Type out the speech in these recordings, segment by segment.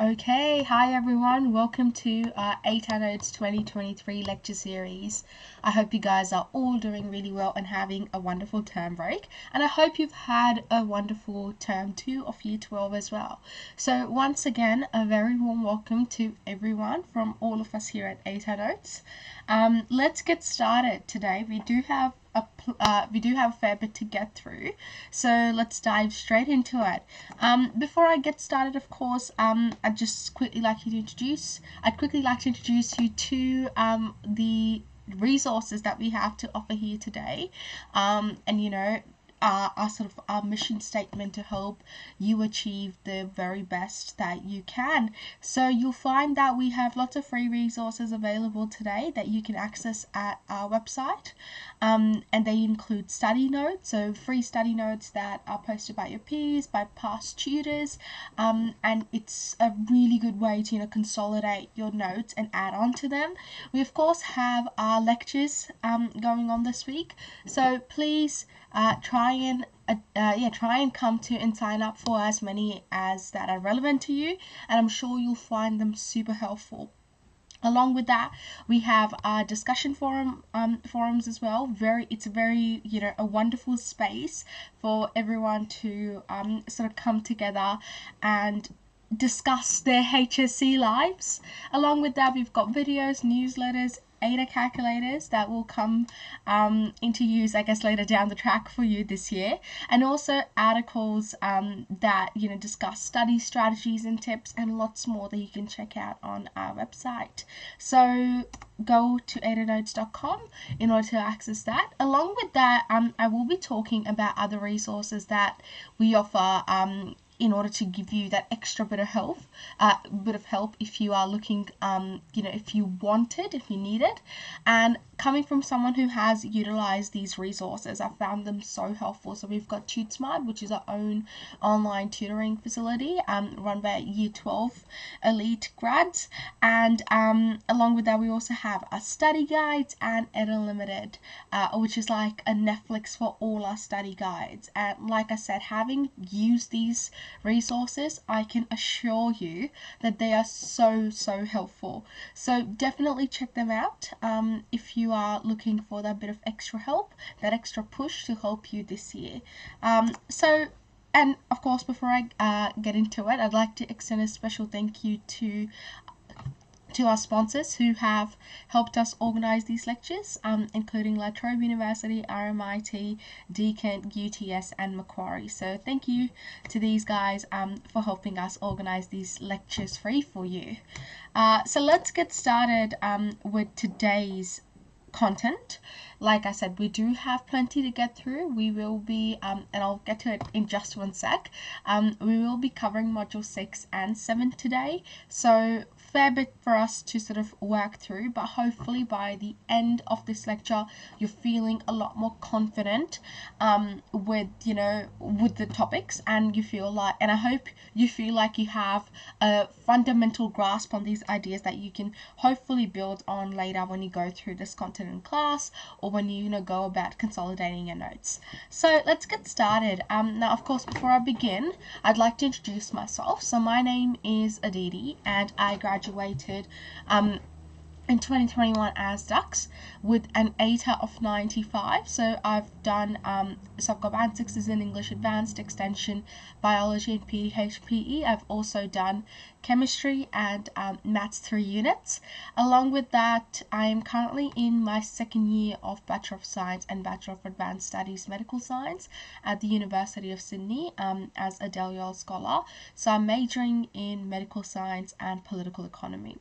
Okay, hi everyone. Welcome to our 8 Notes 2023 lecture series. I hope you guys are all doing really well and having a wonderful term break. And I hope you've had a wonderful term 2 of year 12 as well. So once again, a very warm welcome to everyone from all of us here at 8 Notes. Let's get started today. We do have a fair bit to get through, so let's dive straight into it. Before I get started, of course, I'd quickly like to introduce you to the resources that we have to offer here today, and our mission statement to help you achieve the very best that you can. So you'll find that we have lots of free resources available today that you can access at our website, and they include study notes, so free study notes that are posted by your peers, by past tutors, and it's a really good way to consolidate your notes and add on to them. We of course have our lectures going on this week, so please try and come to and sign up for as many as that are relevant to you, and I'm sure you'll find them super helpful. Along with that, we have our discussion forums as well. It's a wonderful space for everyone to sort of come together and discuss their HSC lives. Along with that, we've got videos, newsletters, ADA calculators that will come into use, I guess, later down the track for you this year, and also articles that discuss study strategies and tips, and lots more that you can check out on our website. So go to adanotes.com in order to access that. Along with that, I will be talking about other resources that we offer in order to give you that extra bit of help if you are looking, if you want it, if you need it. And coming from someone who has utilized these resources, I found them so helpful. So we've got TuteSmart, which is our own online tutoring facility run by Year 12 elite grads, and along with that, we also have our study guides and Ed Unlimited, which is like a Netflix for all our study guides. And like I said, having used these resources, I can assure you that they are so helpful. So definitely check them out if you are looking for that bit of extra help, that extra push to help you this year. And of course, before I get into it, I'd like to extend a special thank you to our sponsors who have helped us organize these lectures, including La Trobe University, RMIT, Deakin, UTS, and Macquarie. So thank you to these guys for helping us organize these lectures free for you. So let's get started with today's content. Like I said, we do have plenty to get through. We will be, and I'll get to it in just one sec, we will be covering Module 6 and 7 today, so fair bit for us to sort of work through, but hopefully by the end of this lecture, you're feeling a lot more confident with the topics, and I hope you feel like you have a fundamental grasp on these ideas that you can hopefully build on later when you go through this content in class, or when you go about consolidating your notes. So let's get started. Now, of course, before I begin, I'd like to introduce myself. So my name is Aditi, and I graduated in 2021 as Dux with an ATA of 95. So I've done I've got band 6s in English Advanced, Extension, Biology, and PHPE. I've also done Chemistry and Maths 3 units. Along with that, I am currently in my second year of Bachelor of Science and Bachelor of Advanced Studies Medical Science at the University of Sydney as a Del Scholar. So I'm majoring in Medical Science and Political Economy.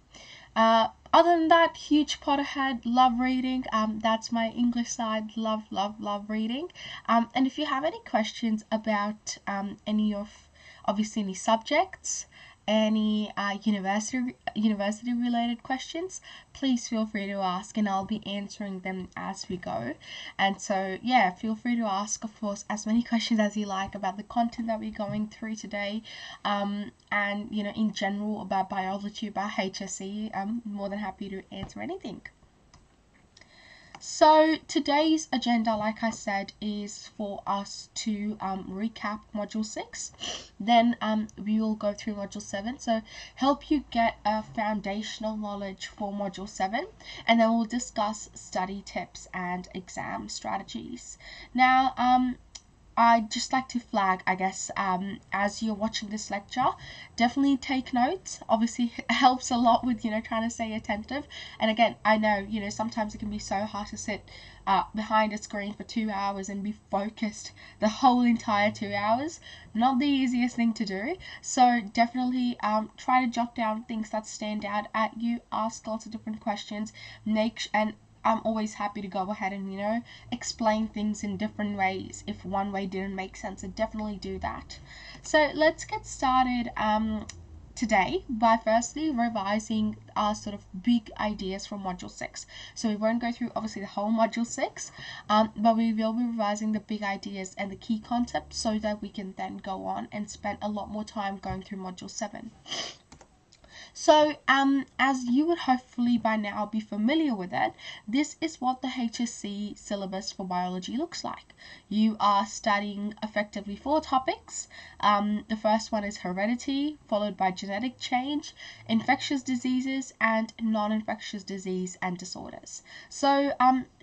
Other than that, huge Potterhead, love reading. That's my English side, love reading. And if you have any questions about any subjects, any university related questions, please feel free to ask, and I'll be answering them as we go. And so yeah, feel free to ask, of course, as many questions as you like about the content that we're going through today, and in general about biology, about HSC. I'm more than happy to answer anything. So today's agenda, like I said, is for us to recap Module 6. Then we will go through Module 7. So help you get a foundational knowledge for Module 7. And then we'll discuss study tips and exam strategies. Now, I'd just like to flag, I guess, as you're watching this lecture, definitely take notes. Obviously, it helps a lot with, trying to stay attentive. And again, I know, sometimes it can be so hard to sit behind a screen for 2 hours and be focused the whole entire 2 hours. Not the easiest thing to do. So definitely try to jot down things that stand out at you, ask lots of different questions, and I'm always happy to go ahead and, explain things in different ways. If one way didn't make sense, I definitely do that. So let's get started today by firstly revising our sort of big ideas from Module 6. So we won't go through obviously the whole Module 6, but we will be revising the big ideas and the key concepts so that we can then go on and spend a lot more time going through Module 7. So, as you would hopefully by now be familiar with it, this is what the HSC syllabus for biology looks like. You are studying effectively 4 topics. The first one is heredity, followed by genetic change, infectious diseases, and non-infectious disease and disorders. So,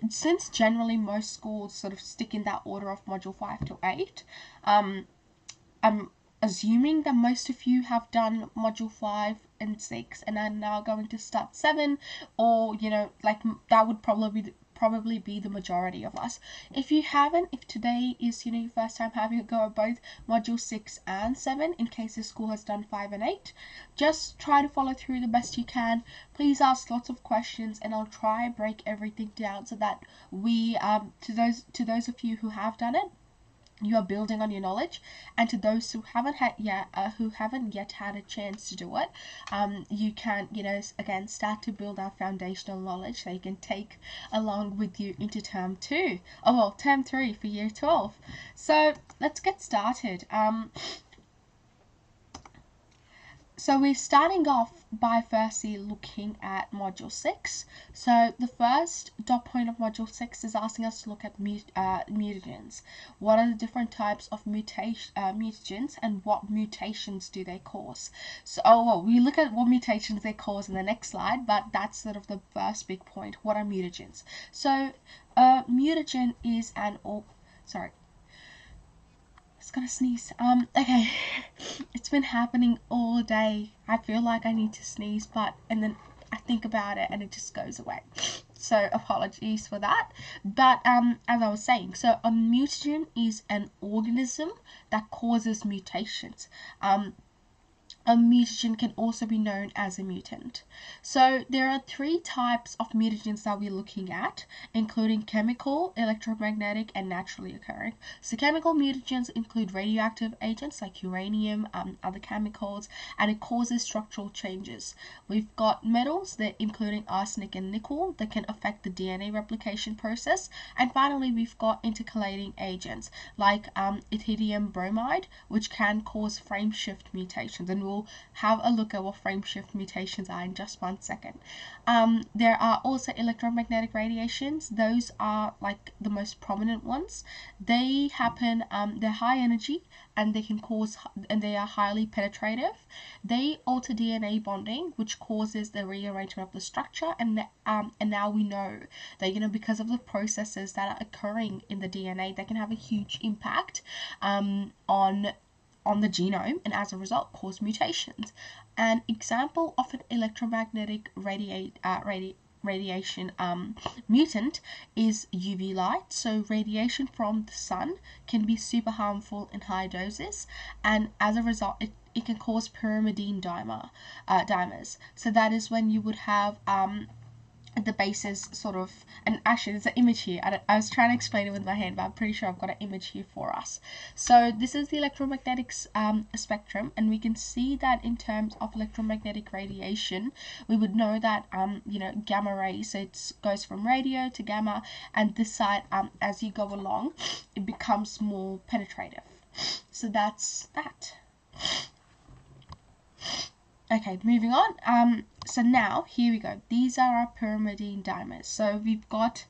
since generally most schools sort of stick in that order of Module 5 to 8, I'm assuming that most of you have done Module 5 and 6 and are now going to start 7, or that would probably be the majority of us. If you haven't, if today is your first time having a go at both Module 6 and 7, in case the school has done 5 and 8, just try to follow through the best you can. Please ask lots of questions, and I'll try and break everything down so that we to those of you who have done it, you are building on your knowledge, and to those who haven't yet had a chance to do it, you can again start to build our foundational knowledge that you can take along with you into term 2, term 3 for year 12. So let's get started. So we're starting off by firstly looking at Module 6. So the first dot point of Module 6 is asking us to look at mutagens. What are the different types of mutagens, and what mutations do they cause? So, we look at what mutations they cause in the next slide, but that's sort of the first big point. What are mutagens? So mutagen is sorry. I was gonna sneeze. Okay. It's been happening all day. I feel like I need to sneeze, and then I think about it and it just goes away. So apologies for that. But as I was saying, so a mutagen is an organism that causes mutations. A mutagen can also be known as a mutant. So there are 3 types of mutagens that we're looking at, including chemical, electromagnetic, and naturally occurring. So chemical mutagens include radioactive agents like uranium, other chemicals, and it causes structural changes. We've got metals, including arsenic and nickel, that can affect the DNA replication process. And finally, we've got intercalating agents like ethidium bromide, which can cause frame shift mutations. And we'll have a look at what frame shift mutations are in just 1 second. There are also electromagnetic radiations. Those are like the most prominent ones. They happen, they're high energy, and they are highly penetrative. They alter DNA bonding, which causes the rearrangement of the structure, and now we know that because of the processes that are occurring in the DNA, they can have a huge impact on the genome, and as a result cause mutations. An example of an electromagnetic radiation mutant is UV light. So radiation from the sun can be super harmful in high doses, and as a result it can cause pyrimidine dimers. So that is when you would have the bases sort of, and actually there's an image here. I was trying to explain it with my hand, but I'm pretty sure I've got an image here for us. So this is the electromagnetic spectrum, and we can see that in terms of electromagnetic radiation, we would know that gamma rays, so it goes from radio to gamma, and this side as you go along it becomes more penetrative. So that's that. Okay, moving on. So now here we go. These are our pyrimidine dimers. So we've got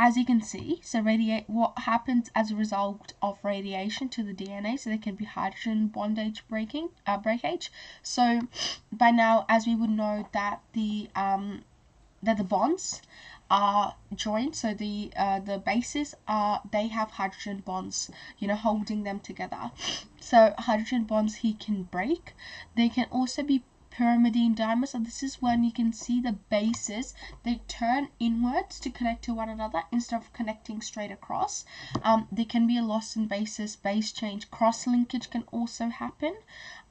as you can see, so what happens as a result of radiation to the DNA, so there can be hydrogen bondage breakage. So by now, as we would know that the bonds are joined, so the bases they have hydrogen bonds, holding them together. So hydrogen bonds here can break. They can also be pyrimidine dimers, so this is when you can see the bases, they turn inwards to connect to one another instead of connecting straight across. There can be a loss in bases, base change, cross linkage can also happen.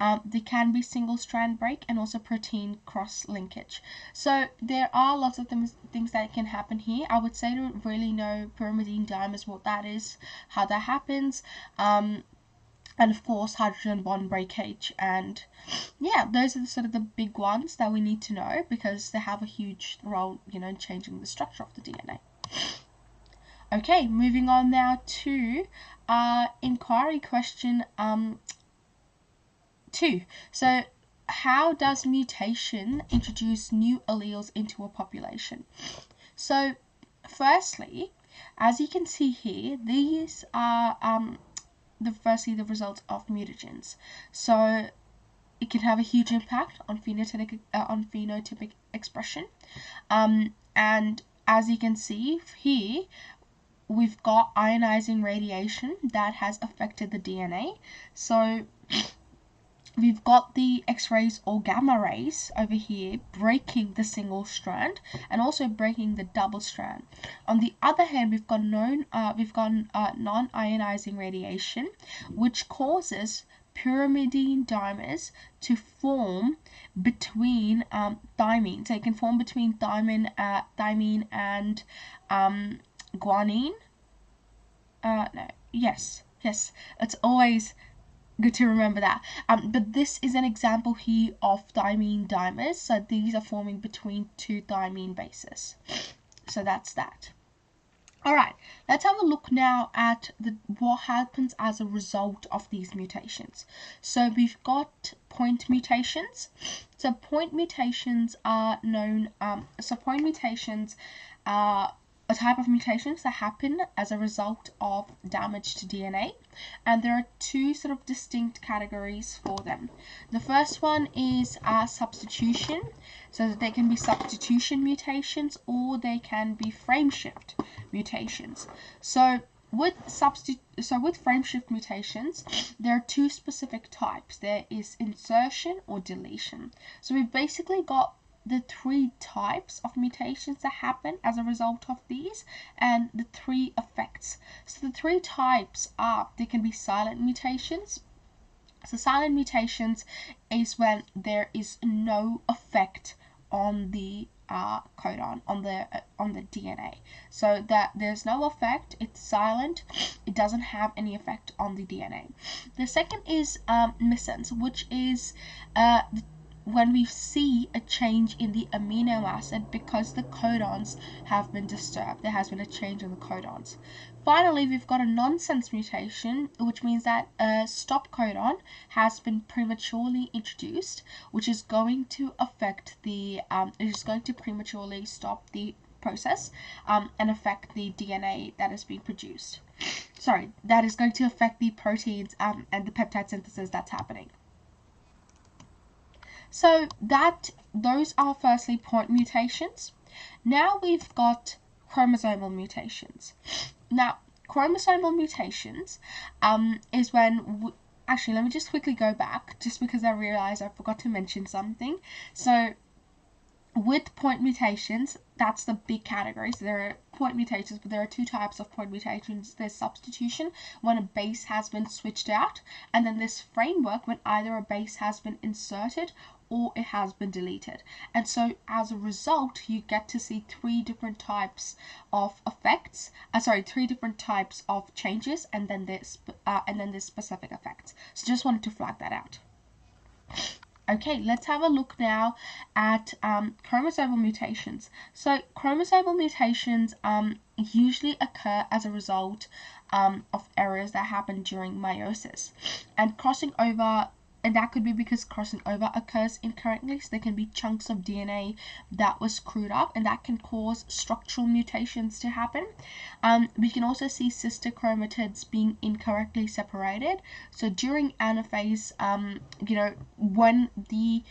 There can be single strand break and also protein cross linkage. So there are lots of things that can happen here. I would say to really know pyrimidine dimers, what that is, how that happens, and of course hydrogen bond breakage. And yeah, those are sort of the big ones that we need to know because they have a huge role, in changing the structure of the DNA. Okay, moving on now to inquiry question 2. So how does mutation introduce new alleles into a population? So firstly, as you can see here, these are firstly the results of mutagens. So it can have a huge impact on phenotypic expression. And as you can see here, we've got ionizing radiation that has affected the DNA. So we've got the X-rays or gamma rays over here breaking the single strand and also breaking the double strand. On the other hand, we've got non-ionizing radiation, which causes pyrimidine dimers to form between thymine. So it can form between thymine and guanine. Yes, it's always good to remember that. But this is an example here of thymine dimers. So these are forming between two thymine bases. So that's that. Alright, let's have a look now at what happens as a result of these mutations. So we've got point mutations. So point mutations are known, point mutations are a type of mutations that happen as a result of damage to DNA, and there are two sort of distinct categories for them. The first one is substitution, so that they can be substitution mutations or they can be frameshift mutations. So with frameshift mutations, there are two specific types. There is insertion or deletion. So we've basically got the three types of mutations that happen as a result of these and the three effects. So the three types are, they can be silent mutations. So silent mutations is when there is no effect on the codon, on the DNA. So that there's no effect, it's silent, it doesn't have any effect on the DNA. The second is missense, which is when we see a change in the amino acid because the codons have been disturbed. There has been a change in the codons. Finally, we've got a nonsense mutation, which means that a stop codon has been prematurely introduced, which is going to affect the, it is going to prematurely stop the process and affect the DNA that is being produced. Sorry, that is going to affect the proteins and the peptide synthesis that's happening. So those are firstly point mutations. Now we've got chromosomal mutations. Now chromosomal mutations is when actually let me just quickly go back just because I realized I forgot to mention something. So with point mutations, that's the big category. So there are point mutations, but there are two types of point mutations. There's substitution, when a base has been switched out, and then there's framework, when either a base has been inserted or it has been deleted. And so as a result, you get to see three different types of effects, three different types of changes, and then there's specific effects. So just wanted to flag that out. Okay, let's have a look now at chromosomal mutations. So chromosomal mutations usually occur as a result of errors that happen during meiosis. And crossing over and that could be because crossing over occurs incorrectly. So there can be chunks of DNA that was screwed up, and that can cause structural mutations to happen. We can also see sister chromatids being incorrectly separated. So during anaphase, when the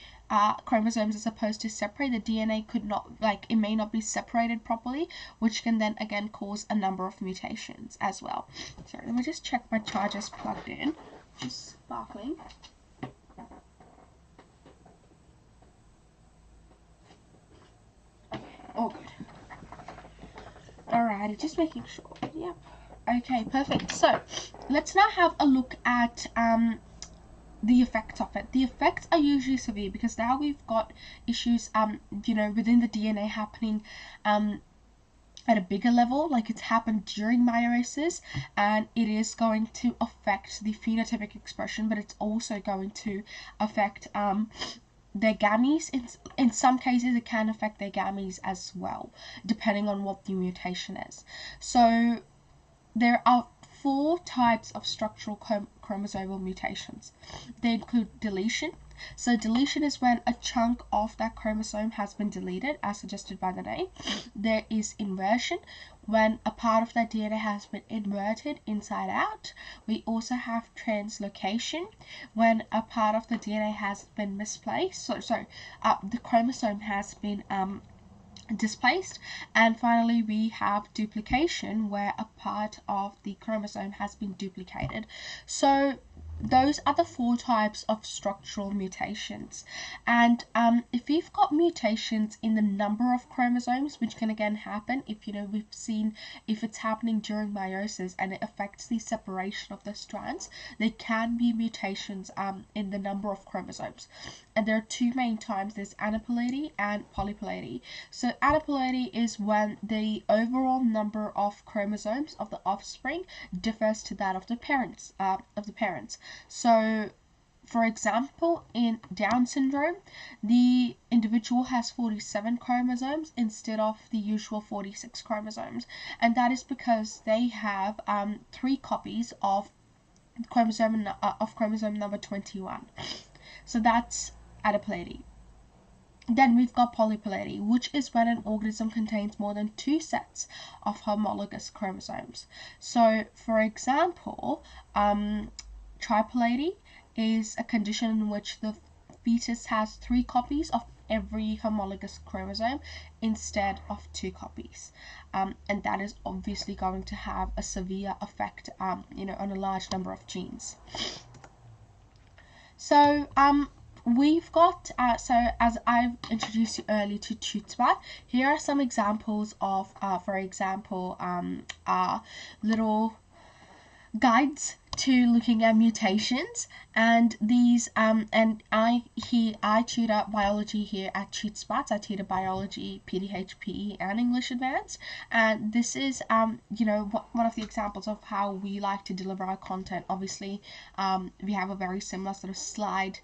chromosomes are supposed to separate, the DNA could not, it may not be separated properly, which can then again cause a number of mutations as well. Sorry, let me just check my charger's plugged in, just sparkling. Okay, all good. Alrighty, just making sure. Yep. Okay, perfect. So let's now have a look at the effects of it. The effects are usually severe because now we've got issues, within the DNA happening at a bigger level, like it's happened during meiosis, and it is going to affect the phenotypic expression, but it's also going to affect their gametes. In some cases, it can affect their gametes as well, depending on what the mutation is. So there are 4 types of structural chromosomal mutations. They include deletion. So deletion is when a chunk of that chromosome has been deleted, as suggested by the name. There is inversion, when a part of that DNA has been inverted inside out. We also have translocation, when a part of the DNA has been misplaced. The chromosome has been displaced. And finally, we have duplication, where a part of the chromosome has been duplicated. So those are the 4 types of structural mutations. And if you've got mutations in the number of chromosomes, which can again happen if we've seen if it's happening during meiosis and it affects the separation of the strands, there can be mutations in the number of chromosomes. And there are 2 main types. There's aneuploidy and polyploidy. So aneuploidy is when the overall number of chromosomes of the offspring differs to that of the parents. So, for example, in Down syndrome, the individual has 47 chromosomes instead of the usual 46 chromosomes, and that is because they have 3 copies of chromosome number 21. So that's aneuploidy. Then we've got polyploidy, which is when an organism contains more than 2 sets of homologous chromosomes. So, for example, triploidy is a condition in which the fetus has 3 copies of every homologous chromosome instead of 2 copies. And that is obviously going to have a severe effect, on a large number of genes. So, we've got, as I've introduced you earlier to TuteSpot, here are some examples of, for example, little guides to looking at mutations, and these I tutor biology here at TuteSpot. I tutor biology, PDHPE, and English Advanced, and this is one of the examples of how we like to deliver our content. Obviously, we have a very similar sort of structure.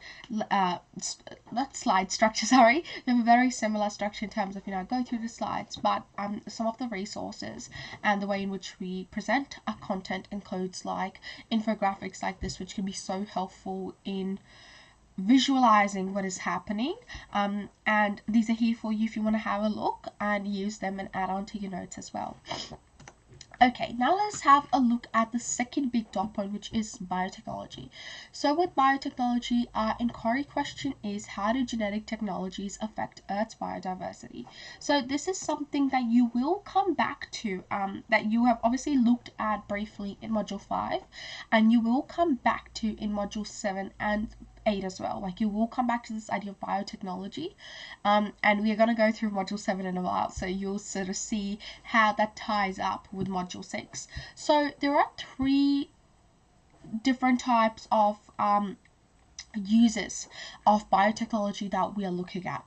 Sorry, we have a very similar structure in terms of go through the slides, but some of the resources and the way in which we present our content includes like infographics like this, which can be so helpful in visualizing what is happening, and these are here for you if you want to have a look and use them and add on to your notes as well. Okay, now let's have a look at the second big dot point, which is biotechnology. So with biotechnology, our inquiry question is, how do genetic technologies affect Earth's biodiversity? So this is something that you will come back to, that you have obviously looked at briefly in Module 5, and you will come back to in Module 7 and 8 as well. Like, you will come back to this idea of biotechnology, and we are going to go through Module 7 in a while, so you'll sort of see how that ties up with Module 6. So there are 3 different types of uses of biotechnology that we are looking at.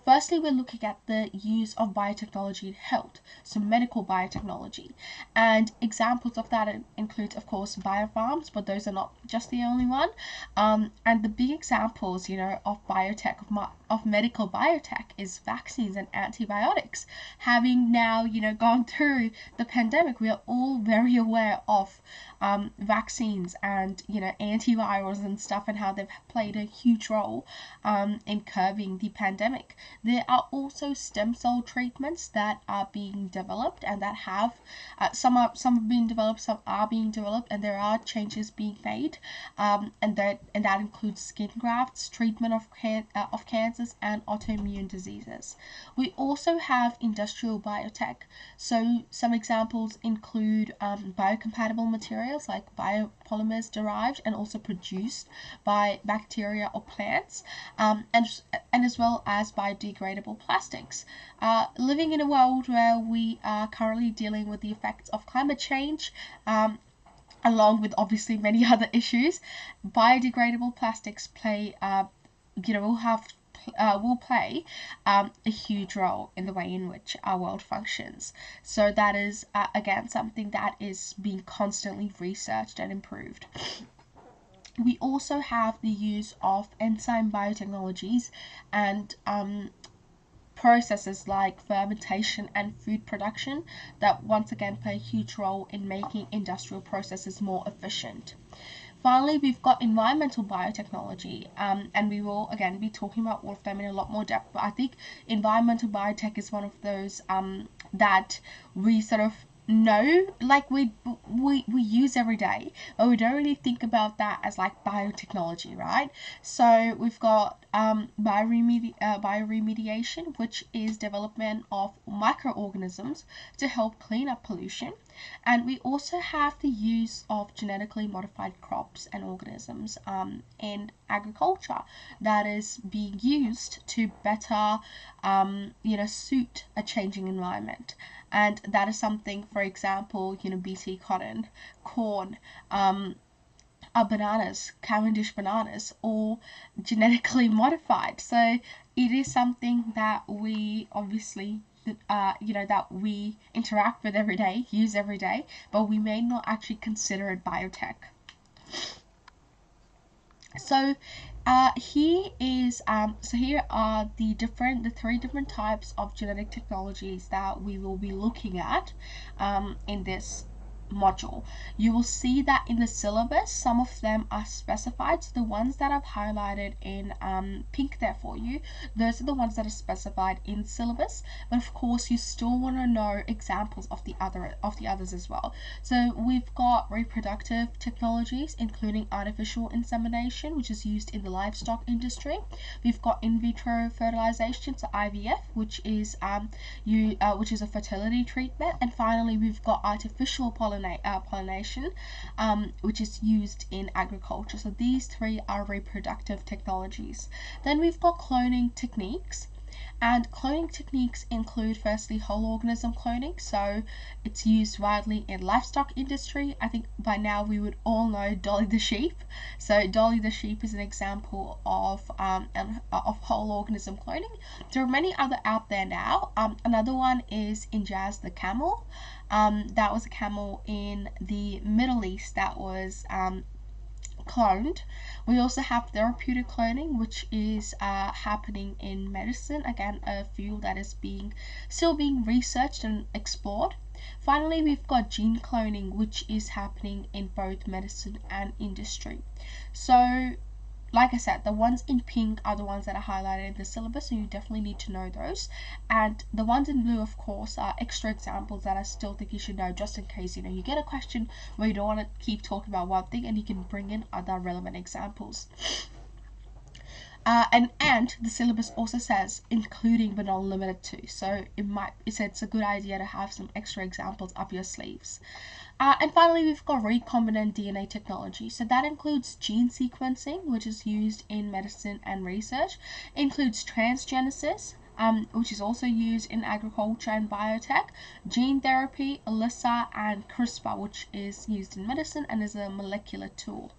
Firstly, we're looking at the use of biotechnology in health, so medical biotechnology. And examples of that include, of course, biofarms, but those are not just the only one. And the big examples, of biotech, of medical biotech is vaccines and antibiotics. Having now, gone through the pandemic, we are all very aware of vaccines and, antivirals and stuff, and how they've played a huge role in curbing the pandemic. There are also stem cell treatments that are being developed, and that have some have been developed, some are being developed, and there are changes being made, and that includes skin grafts, treatment of cancers and autoimmune diseases. We also have industrial biotech. So some examples include biocompatible materials like biopolymers derived and also produced by bacteria or plants, and as well as biodegradable plastics. Living in a world where we are currently dealing with the effects of climate change, along with obviously many other issues, biodegradable plastics will play a huge role in the way in which our world functions. So that is again something that is being constantly researched and improved. We also have the use of enzyme biotechnologies and processes like fermentation and food production that once again play a huge role in making industrial processes more efficient. Finally, we've got environmental biotechnology, and we will again be talking about all of them in a lot more depth, but I think environmental biotech is one of those that we sort of know, like we use every day, but we don't really think about that as like biotechnology, right? So we've got bioremediation, which is development of microorganisms to help clean up pollution. And we also have the use of genetically modified crops and organisms in agriculture that is being used to better suit a changing environment. And that is something, for example, BT cotton, corn, are bananas, Cavendish bananas, all genetically modified. So it is something that we obviously that we interact with every day, use every day, but we may not actually consider it biotech. So here are the three different types of genetic technologies that we will be looking at in this module. You will see that in the syllabus some of them are specified, so the ones that I've highlighted in pink there for you, those are the ones that are specified in syllabus, but of course you still want to know examples of the others as well. So we've got reproductive technologies including artificial insemination, which is used in the livestock industry. We've got in vitro fertilization, so IVF, which is a fertility treatment. And finally we've got artificial pollination, which is used in agriculture. So these three are reproductive technologies. Then we've got cloning techniques. And cloning techniques include firstly whole organism cloning, so it's used widely in livestock industry. I think by now we would all know Dolly the sheep. So Dolly the sheep is an example of whole organism cloning. There are many other out there now. Another one is Injaz the camel. That was a camel in the Middle East that was cloned. We also have therapeutic cloning, which is happening in medicine, again a field that is still being researched and explored. Finally, we've got gene cloning, which is happening in both medicine and industry. So like I said, the ones in pink are the ones that are highlighted in the syllabus, so you definitely need to know those. And the ones in blue, of course, are extra examples that I still think you should know, just in case you get a question where you don't want to keep talking about one thing and you can bring in other relevant examples. And the syllabus also says including but not limited to, so it's a good idea to have some extra examples up your sleeves. And finally, we've got recombinant DNA technology. So that includes gene sequencing, which is used in medicine and research. It includes transgenesis, which is also used in agriculture and biotech, gene therapy, ELISA, and CRISPR, which is used in medicine and is a molecular tool.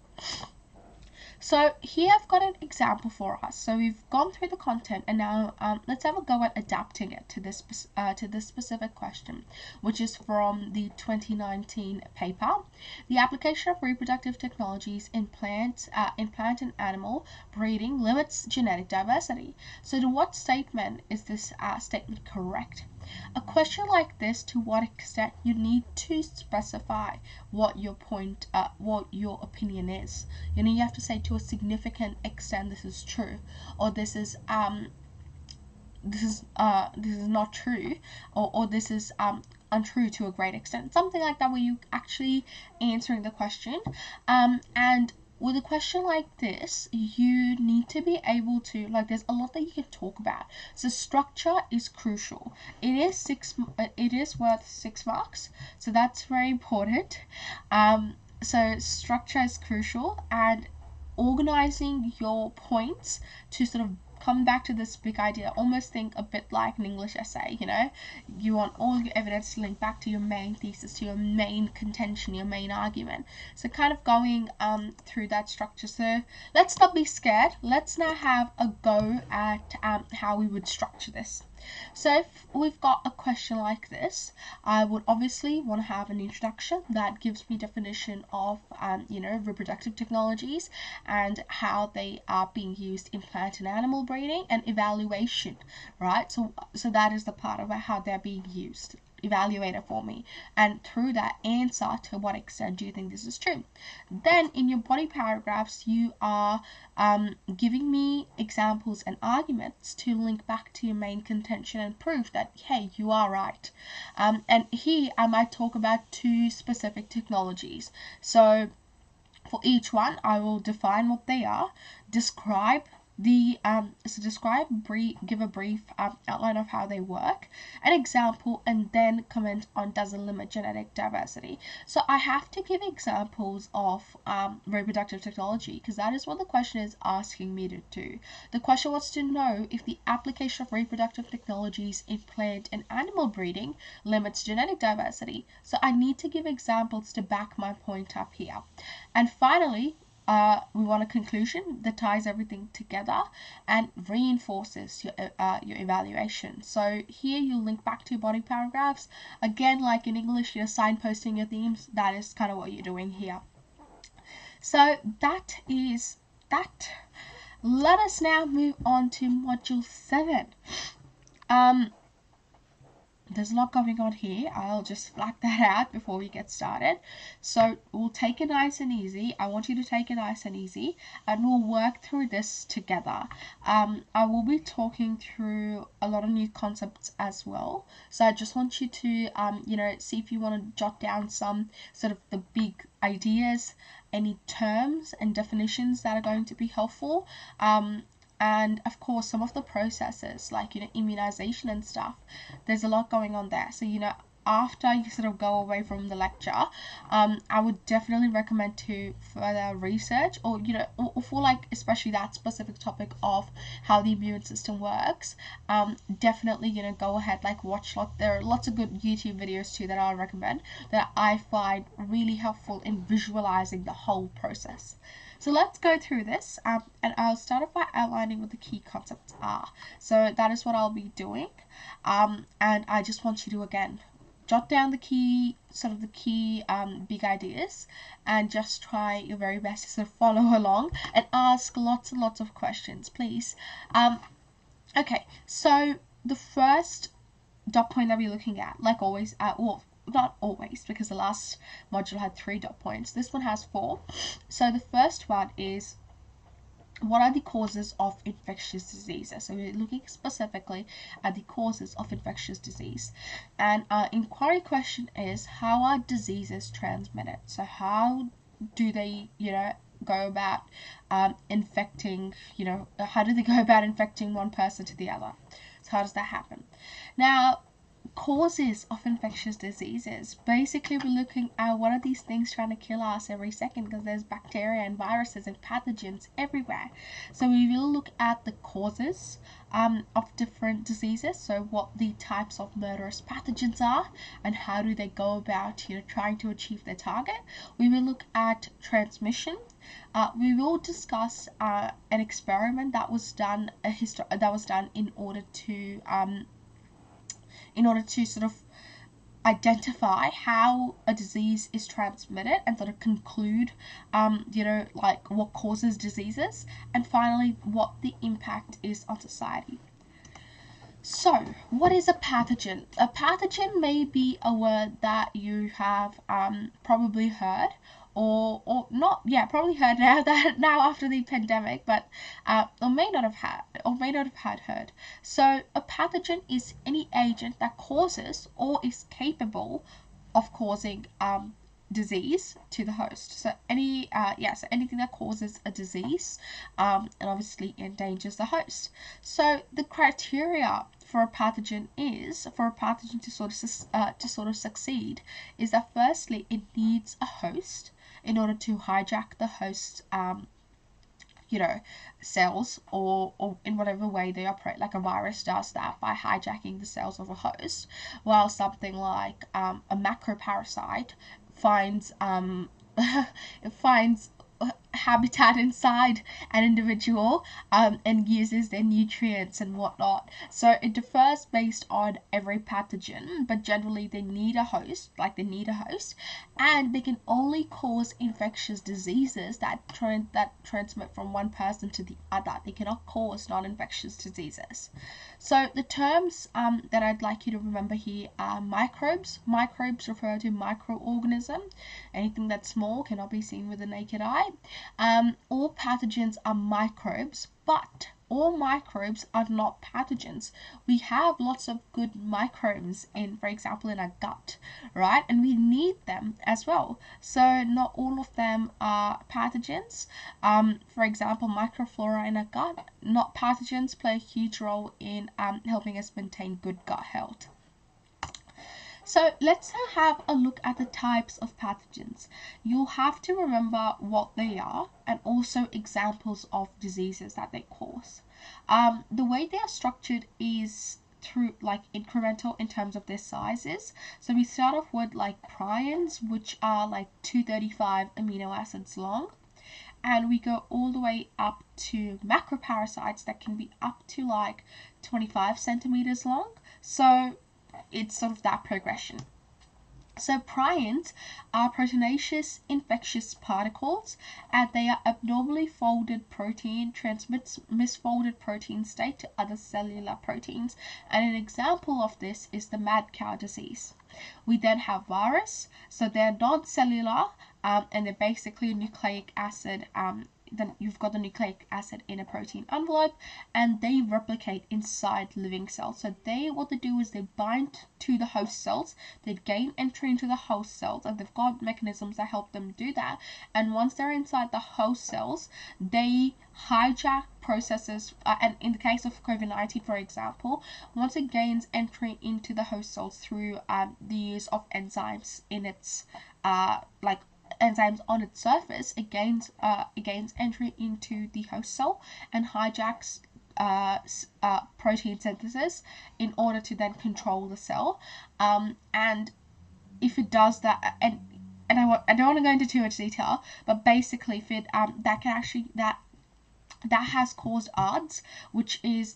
So here I've got an example for us. So we've gone through the content, and now let's have a go at adapting it to this specific question, which is from the 2019 paper, the application of reproductive technologies in plant and animal breeding limits genetic diversity. So to what statement is this statement correct? A question like this, to what extent you need to specify what your what your opinion is. You know, you have to say to a significant extent this is true, or this is not true, or this is untrue to a great extent. Something like that, where you actually answering the question, and with a question like this, you need to be able to, like, there's a lot that you can talk about. So structure is crucial. It is worth 6 marks, so that's very important. So structure is crucial, and organizing your points to sort of come back to this big idea. Almost think a bit like an English essay, you know, you want all your evidence to link back to your main thesis, to your main contention, your main argument. So kind of going through that structure. So let's not be scared. Let's now have a go at how we would structure this. So if we've got a question like this, I would obviously want to have an introduction that gives me definition of you know, reproductive technologies and how they are being used in plant and animal breeding, and evaluation, right? So that is the part about how they're being used. Evaluate it for me, and through that, answer to what extent do you think this is true. Then in your body paragraphs, you are giving me examples and arguments to link back to your main contention and prove that, hey, you are right. And here I might talk about 2 specific technologies. So for each one, I will define what they are, describe the give a brief outline of how they work, an example, and then comment on does it limit genetic diversity. So I have to give examples of reproductive technology, because that is what the question is asking me to do. The question wants to know if the application of reproductive technologies in plant and animal breeding limits genetic diversity. So I need to give examples to back my point up here. And finally, we want a conclusion that ties everything together and reinforces your evaluation. So here you link back to your body paragraphs. Again, like in English, you're signposting your themes. That is kind of what you're doing here. So that is that. Let us now move on to Module 7. There's a lot going on here. I'll just flag that out before we get started. So we'll take it nice and easy. I want you to take it nice and easy, and we'll work through this together. I will be talking through a lot of new concepts as well. So I just want you to, you know, see if you want to jot down some sort of the big ideas, any terms and definitions that are going to be helpful. And of course, some of the processes, like, you know, immunization and stuff, there's a lot going on there. So, you know, after you sort of go away from the lecture, I would definitely recommend to further research, or, you know, or for like especially that specific topic of how the immune system works. Definitely, you know, go ahead, like, watch there are lots of good YouTube videos too that I'll recommend, that I find really helpful in visualizing the whole process. So let's go through this, and I'll start off by outlining what the key concepts are. So that is what I'll be doing, and I just want you to, again, jot down the key big ideas, and just try your very best to sort of follow along and ask lots and lots of questions, please. Okay, so the first dot point that we're looking at, like always, well, not always, because the last module had 3 dot points. This one has 4. So the first one is, what are the causes of infectious diseases? So we're looking specifically at the causes of infectious disease. And our inquiry question is, how are diseases transmitted? So how do they, you know, go about infecting, you know, how do they go about infecting one person to the other? So how does that happen? Now, causes of infectious diseases. Basically, we're looking at what are these things trying to kill us every second, because there's bacteria and viruses and pathogens everywhere. So we will look at the causes of different diseases, so what the types of murderous pathogens are and how do they go about trying to achieve their target. We will look at transmission. We will discuss an experiment that was done in order to sort of identify how a disease is transmitted and sort of conclude, like what causes diseases, and finally what the impact is on society. So, what is a pathogen? A pathogen may be a word that you have probably heard, or not. Yeah, probably heard now after the pandemic, but or may not have heard. So, a pathogen is any agent that causes or is capable of causing disease to the host. So anything that causes a disease, and obviously endangers the host. So the criteria for a pathogen to sort of succeed is that firstly it needs a host in order to hijack the host's cells, or in whatever way they operate. Like a virus does that by hijacking the cells of a host, while something like a macroparasite finds it finds habitat inside an individual, and uses their nutrients and whatnot. So it differs based on every pathogen, but generally they need a host, and they can only cause infectious diseases that transmit from one person to the other. They cannot cause non-infectious diseases. So the terms that I'd like you to remember here are microbes. Microbes refer to microorganism, anything that's small, cannot be seen with the naked eye. All pathogens are microbes, but all microbes are not pathogens. We have lots of good microbes for example, in our gut, right? And we need them as well. So not all of them are pathogens. For example, microflora in our gut, not pathogens, play a huge role in helping us maintain good gut health. So let's have a look at the types of pathogens. You'll have to remember what they are and also examples of diseases that they cause. The way they are structured is through like incremental in terms of their sizes. So we start off with like prions, which are like 235 amino acids long. And we go all the way up to macroparasites that can be up to like 25 centimeters long. So it's sort of that progression. So prions are proteinaceous infectious particles, and they are abnormally folded protein, transmits misfolded protein state to other cellular proteins, and an example of this is the mad cow disease. We then have virus, so they're non-cellular, and they're basically a nucleic acid. Then you've got the nucleic acid in a protein envelope, and they replicate inside living cells. So what they do is they bind to the host cells, they gain entry into the host cells, and they've got mechanisms that help them do that. And once they're inside the host cells, they hijack processes, and in the case of COVID-19, for example, once it gains entry into the host cells through the use of enzymes in its enzymes on its surface, it gains entry into the host cell and hijacks protein synthesis in order to then control the cell. And if it does that, and I don't want to go into too much detail, but basically, if it that has caused ARDS, which is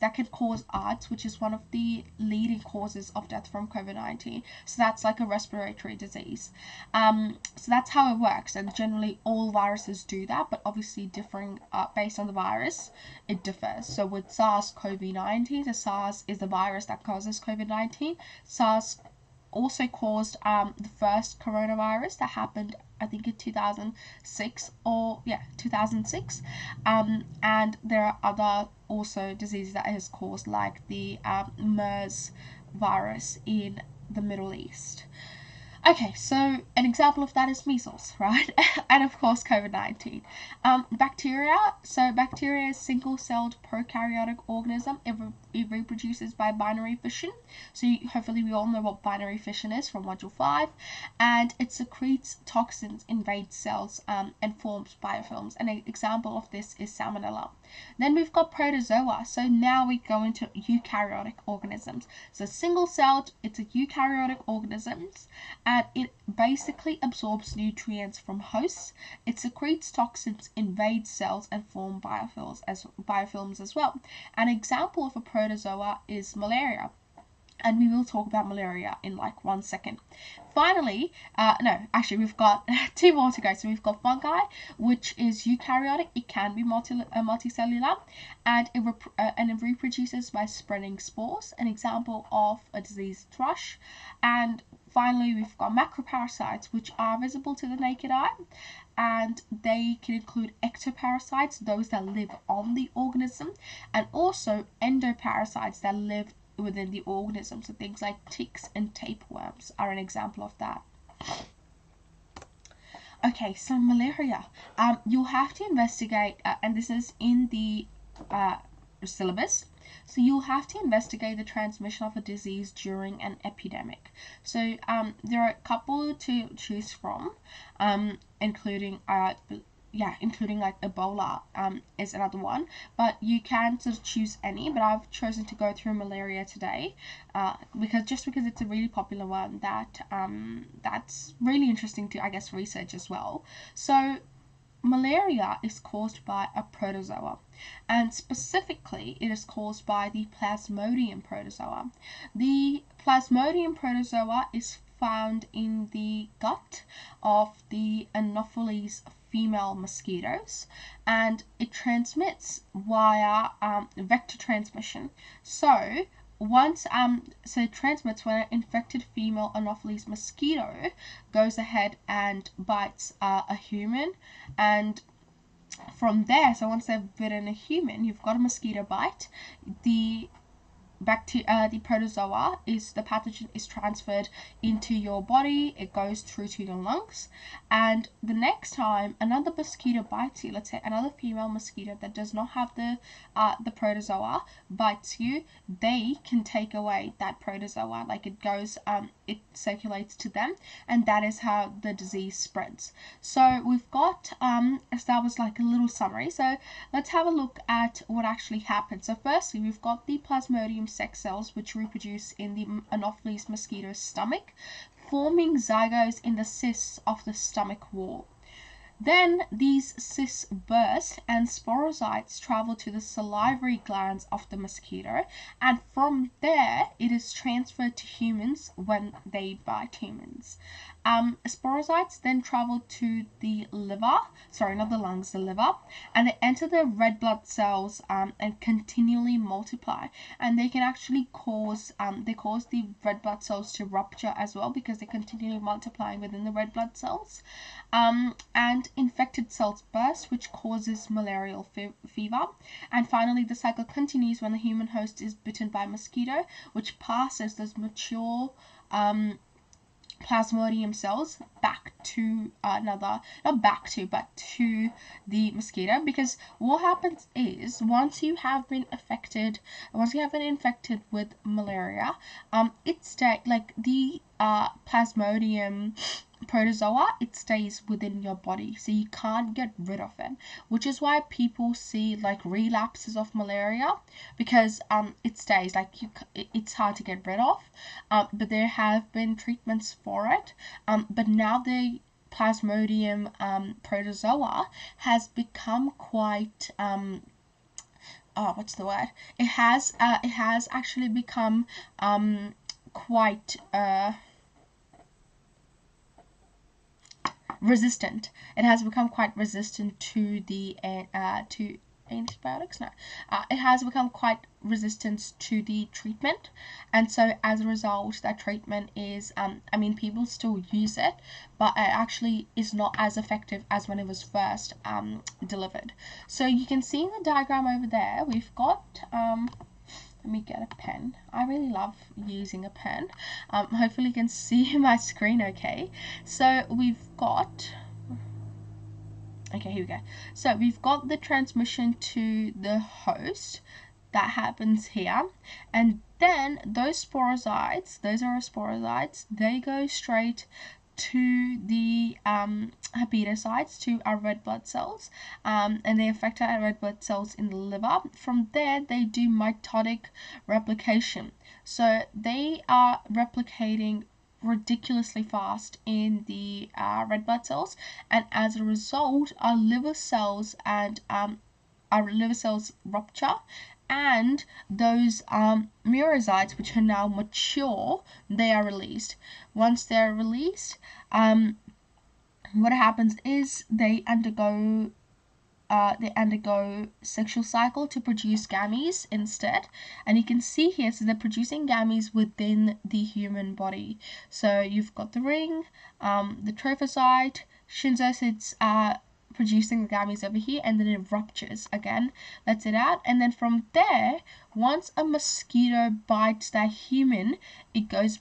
one of the leading causes of death from COVID-19. So that's like a respiratory disease. So that's how it works, and generally all viruses do that, but obviously differing based on the virus, it differs. So with SARS-CoV-19, the SARS is the virus that causes COVID-19. SARS also caused the first coronavirus that happened, I think, in 2006 and there are other also diseases that it has caused, like the MERS virus in the Middle East. Okay, so an example of that is measles, right? And of course, COVID-19. Bacteria. So bacteria is single-celled prokaryotic organism. It reproduces by binary fission. So hopefully we all know what binary fission is from Module 5. And it secretes toxins, invades cells, and forms biofilms. An example of this is Salmonella. Then we've got protozoa. So now we go into eukaryotic organisms. So single-celled, it's a eukaryotic organisms, and it basically absorbs nutrients from hosts. It secretes toxins, invades cells, and forms biofilms as well. An example of a protozoa is malaria, and we will talk about malaria in like 1 second. Finally, no, actually we've got two more to go. So we've got fungi, which is eukaryotic. It can be multicellular, and it reproduces by spreading spores. An example of a disease thrush. And finally, we've got macroparasites, which are visible to the naked eye, and they can include ectoparasites, those that live on the organism, and also endoparasites that live within the organism. So things like ticks and tapeworms are an example of that. Okay, so malaria. You'll have to investigate, and this is in the syllabus. So you'll have to investigate the transmission of a disease during an epidemic. So there are a couple to choose from, including like Ebola is another one, but you can sort of choose any, but I've chosen to go through malaria today because it's a really popular one that's really interesting to, I guess, research as well. So malaria is caused by a protozoa, and specifically it is caused by the Plasmodium protozoa. The Plasmodium protozoa is found in the gut of the Anopheles female mosquitoes, and it transmits via vector transmission. So it transmits when an infected female Anopheles mosquito goes ahead and bites a human, and from there, so once they've bitten a human, you've got a mosquito bite. The protozoa the pathogen is transferred into your body. It goes through to your lungs, and the next time another mosquito bites you, let's say another female mosquito that does not have the protozoa bites you, they can take away that protozoa. Like it circulates to them, and that is how the disease spreads. So we've got that was like a little summary. So let's have a look at what actually happens. So firstly, we've got the Plasmodium sex cells, which reproduce in the Anopheles mosquito's stomach, forming zygotes in the cysts of the stomach wall. Then these cysts burst and sporozoites travel to the salivary glands of the mosquito, and from there it is transferred to humans when they bite humans. Sporozoites then travel to the liver, sorry, not the lungs, the liver, and they enter the red blood cells and continually multiply. And they can actually cause the red blood cells to rupture as well, because they're continually multiplying within the red blood cells. And infected cells burst, which causes malarial fever. And finally, the cycle continues when the human host is bitten by a mosquito, which passes those mature Plasmodium cells back to to the mosquito. Because what happens is once you have been infected with malaria, the Plasmodium protozoa, it stays within your body, so you can't get rid of it, which is why people see like relapses of malaria, because it stays, it's hard to get rid of, but there have been treatments for it, but now the Plasmodium protozoa has become quite what's the word? It has actually become quite resistant. It has become quite resistant to to antibiotics. No, it has become quite resistant to the treatment, and so as a result, that treatment is people still use it, but it actually is not as effective as when it was first delivered. So you can see in the diagram over there, we've got let me get a pen. I really love using a pen. Hopefully you can see my screen okay. So we've got, okay, here we go. So we've got the transmission to the host that happens here, and then those sporozoites, those are sporozoites, they go straight to the hepatocytes, to our red blood cells, and they affect our red blood cells in the liver. From there, they do mitotic replication. So they are replicating ridiculously fast in the red blood cells, and as a result, our liver cells rupture, and those myosites, which are now mature, they are released. Once they're released, what happens is they undergo sexual cycle to produce gametes instead, and you can see here, so they're producing gametes within the human body. So you've got the ring, the trophocyte, schizocytes producing the gametes over here, and then it ruptures again, lets it out, and then from there, once a mosquito bites that human, it goes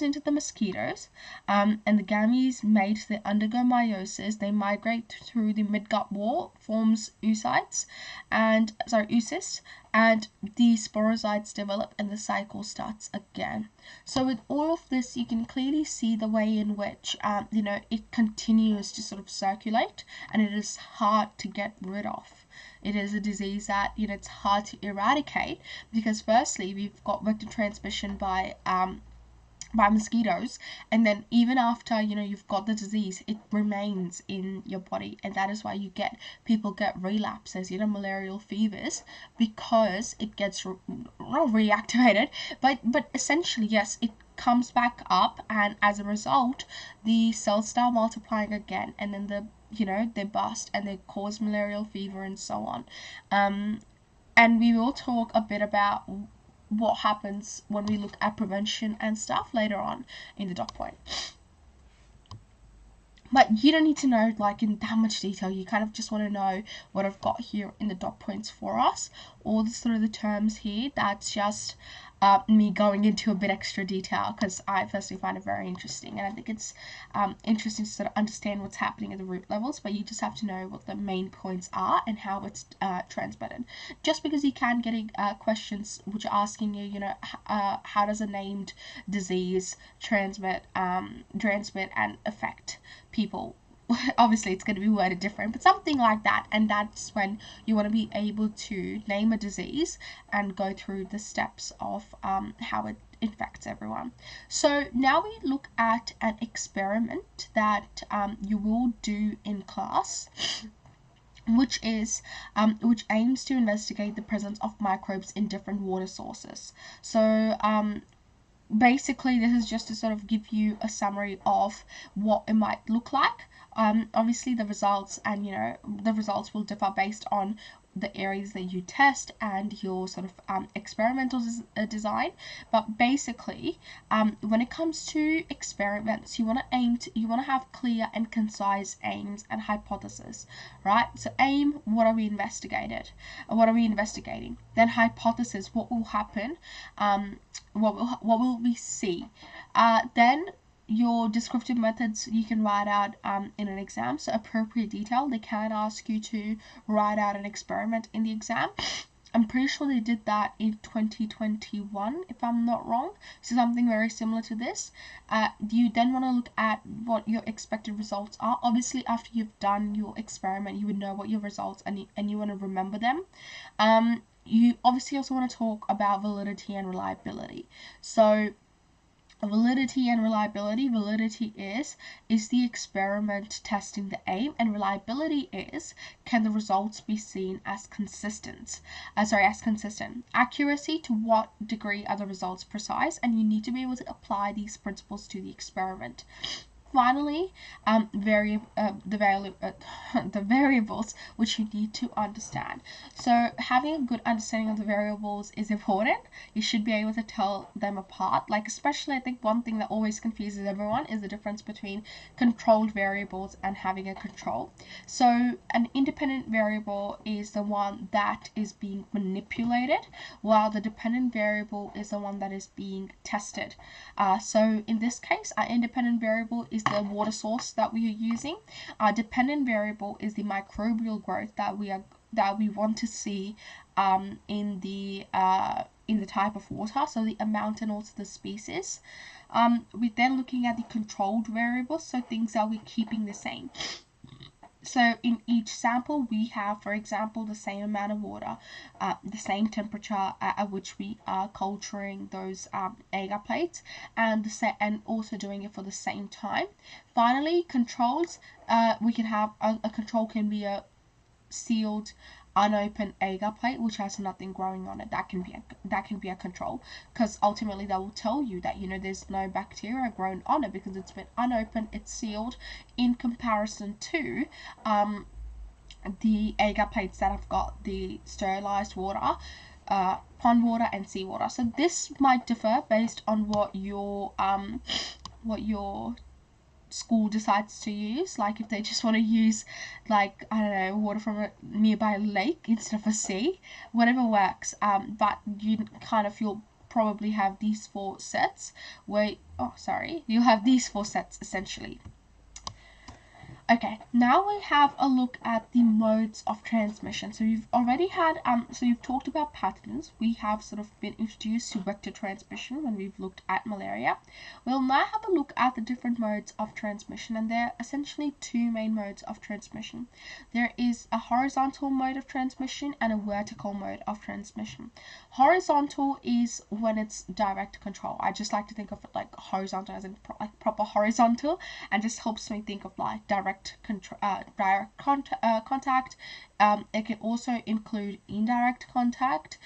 into the mosquitoes, and the gametes mate, they undergo meiosis, they migrate through the midgut wall, forms oocytes, and oocysts, and the sporozoites develop, and the cycle starts again. So with all of this, you can clearly see the way in which it continues to sort of circulate, and it is hard to get rid of. It is a disease that it's hard to eradicate, because firstly, we've got vector transmission by mosquitoes, and then even after you've got the disease, it remains in your body, and that is why people get relapses, malarial fevers, because it gets not reactivated, but essentially, yes, it comes back up, and as a result, the cells start multiplying again, and then they bust and they cause malarial fever and so on. And we will talk a bit about what happens when we look at prevention and stuff later on in the dot point. But you don't need to know in that much detail. You kind of just want to know what I've got here in the dot points for us. All the sort of the terms here, that's just me going into a bit extra detail, because I personally find it very interesting, and I think it's interesting to sort of understand what's happening at the root levels, but you just have to know what the main points are and how it's transmitted. Just because you can get questions which are asking you, how does a named disease transmit and affect people? Obviously it's going to be worded different, but something like that, and that's when you want to be able to name a disease and go through the steps of how it infects everyone. So now we look at an experiment that you will do in class, which aims to investigate the presence of microbes in different water sources. So basically this is just to sort of give you a summary of what it might look like. Obviously the results will differ based on the areas that you test and your sort of experimental design, but basically when it comes to experiments, you want to have clear and concise aims and hypotheses, right? So aim, what are we investigating? Then hypothesis, what will happen? What will we see? Then your descriptive methods you can write out in an exam. So appropriate detail, they can ask you to write out an experiment in the exam. I'm pretty sure they did that in 2021, if I'm not wrong. So something very similar to this. You then want to look at what your expected results are. Obviously, after you've done your experiment, you would know what your results and you want to remember them. You obviously also want to talk about validity and reliability. So validity and reliability. Validity is the experiment testing the aim, and reliability is, can the results be seen as consistent? Accuracy, to what degree are the results precise, and you need to be able to apply these principles to the experiment. finally, the variables which you need to understand. So having a good understanding of the variables is important. You should be able to tell them apart. Like, especially I think one thing that always confuses everyone is the difference between controlled variables and having a control. So an independent variable is the one that is being manipulated, while the dependent variable is the one that is being tested. So in this case, our independent variable is the water source that we are using. Our dependent variable is the microbial growth that we want to see in the type of water, so the amount and also the species. We're then looking at the controlled variables, so things that we're keeping the same. So in each sample, we have, for example, the same amount of water, the same temperature at which we are culturing those agar plates, and also doing it for the same time. Finally, controls. We can have a control can be a sealed, unopened agar plate which has nothing growing on it. That can be a control, because ultimately that will tell you that there's no bacteria grown on it because it's been unopened, it's sealed, in comparison to the agar plates that have got the sterilized water, pond water and seawater. So this might differ based on what your school decides to use. Like if they just want to use, like, I don't know, water from a nearby lake instead of a sea, whatever works. But you'll probably have these four sets you'll have these four sets essentially. Okay, now we have a look at the modes of transmission. So you've already had, so you've talked about pathogens. We have sort of been introduced to vector transmission when we've looked at malaria. We'll now have a look at the different modes of transmission, and there are essentially two main modes of transmission. There is a horizontal mode of transmission and a vertical mode of transmission. Horizontal is when it's direct control. I just like to think of it like horizontal as in proper horizontal, and just helps me think of like direct contact. It can also include indirect contact.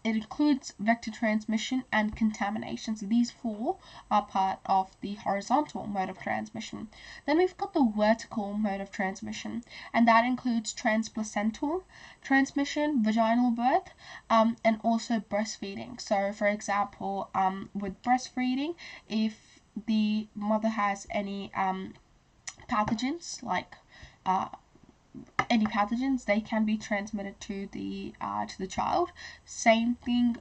It includes vector transmission and contamination. So these four are part of the horizontal mode of transmission. Then we've got the vertical mode of transmission, and that includes transplacental transmission, vaginal birth, and also breastfeeding. So for example, with breastfeeding, if the mother has any pathogens, like any pathogens, they can be transmitted to the child. Same thing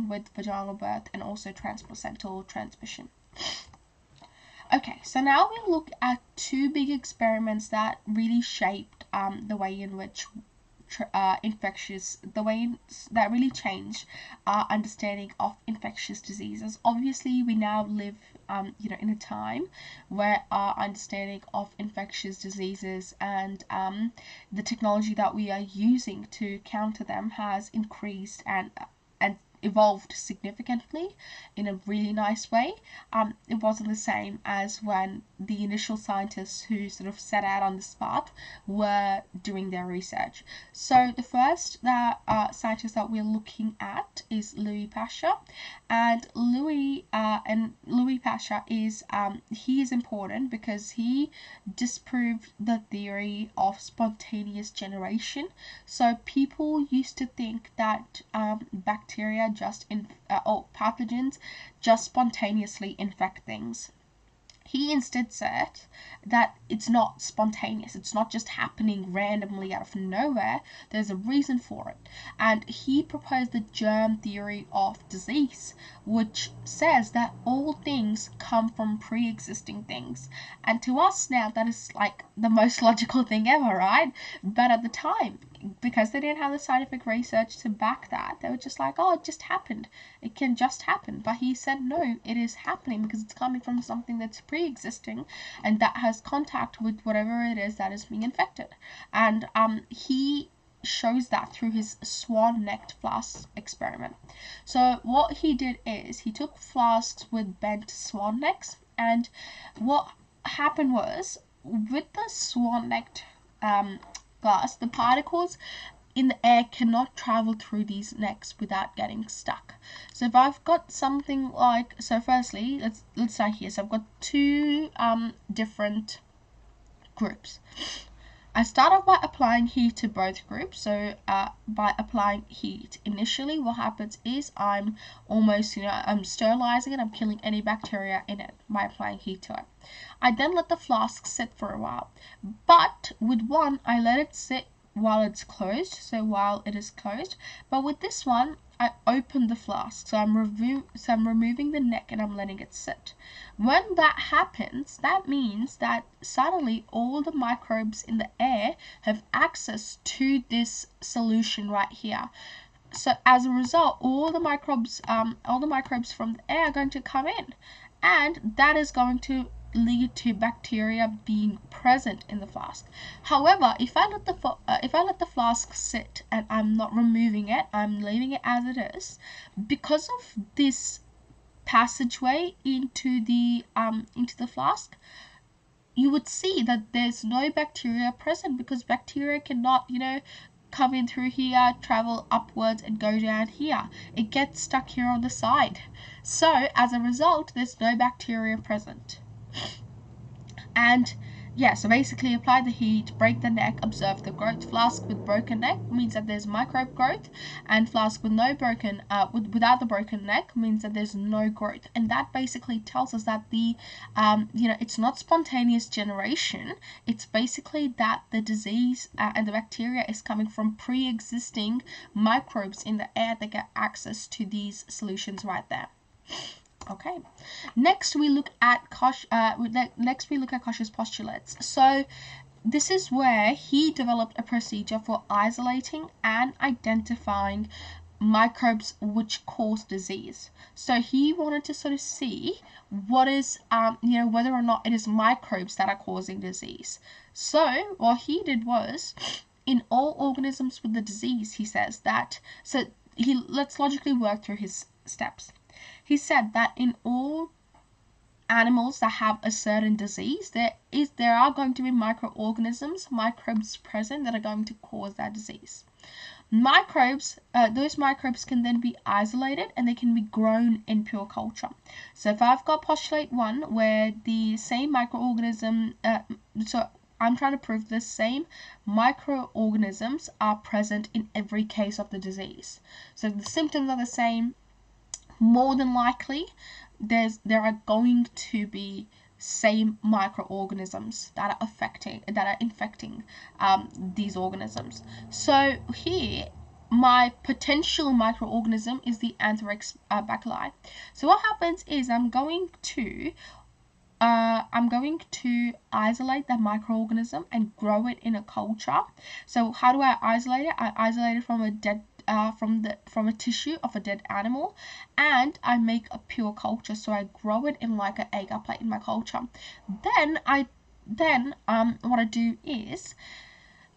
with vaginal birth and also transplacental transmission. Okay, so now we look at two big experiments that really shaped the way in which that really changed our understanding of infectious diseases. Obviously, we now live in a time where our understanding of infectious diseases and the technology that we are using to counter them has increased and evolved significantly in a really nice way. It wasn't the same as when the initial scientists who sort of set out on this path were doing their research. So the first scientist that we're looking at is Louis Pasteur, and Louis Pasteur is he is important because he disproved the theory of spontaneous generation. So people used to think that bacteria or pathogens just spontaneously infect things. He instead said that it's not spontaneous, it's not just happening randomly out of nowhere, there's a reason for it. And he proposed the germ theory of disease, which says that all things come from pre-existing things. And to us now, that is like the most logical thing ever, right? But at the time, because they didn't have the scientific research to back that, they were just like, oh, it just happened. It can just happen. But he said, no, it is happening because it's coming from something that's pre-existing and that has contact with whatever it is that is being infected. And he shows that through his swan-necked flask experiment. So what he did is he took flasks with bent swan necks, and what happened was with the swan-necked glass, the particles in the air cannot travel through these necks without getting stuck. So if I've got something like, so firstly, let's start here. So I've got two different groups. I start off by applying heat to both groups. So by applying heat, initially what happens is I'm almost, I'm sterilizing it, I'm killing any bacteria in it by applying heat to it. I then let the flask sit for a while, but with one I let it sit while it's closed, so while it is closed. But with this one I open the flask, so I'm removing the neck and I'm letting it sit. When that happens, that means that suddenly all the microbes in the air have access to this solution right here. So as a result, all the microbes from the air are going to come in, and that is going to lead to bacteria being present in the flask. However, if I let the flask sit and I'm not removing it, I'm leaving it as it is, because of this passageway into the flask, you would see that there's no bacteria present, because bacteria cannot, come in through here, travel upwards and go down here. It gets stuck here on the side. So as a result, there's no bacteria present. And yeah, so basically apply the heat, break the neck, observe the growth. Flask with broken neck means that there's microbe growth, and flask with without the broken neck means that there's no growth. And that basically tells us that the it's not spontaneous generation. It's basically that the disease and the bacteria is coming from pre-existing microbes in the air that get access to these solutions right there. Okay, next we look at Koch's postulates. So this is where he developed a procedure for isolating and identifying microbes which cause disease. So he wanted to sort of see what is whether or not it is microbes that are causing disease. So what he did was, in all organisms with the disease, he says that, let's logically work through his steps. He said that in all animals that have a certain disease, there are going to be microbes present that are going to cause that disease. Those microbes can then be isolated and they can be grown in pure culture. So if I've got postulate 1 where the same microorganism, so I'm trying to prove the same microorganisms are present in every case of the disease. So the symptoms are the same. More than likely, there are going to be same microorganisms that are infecting these organisms. So here, my potential microorganism is the Anthrax bacilli. So what happens is I'm going to isolate that microorganism and grow it in a culture. So how do I isolate it? I isolate it from a dead from a tissue of a dead animal, and I make a pure culture, so I grow it in like an agar plate in my culture. Then what I do is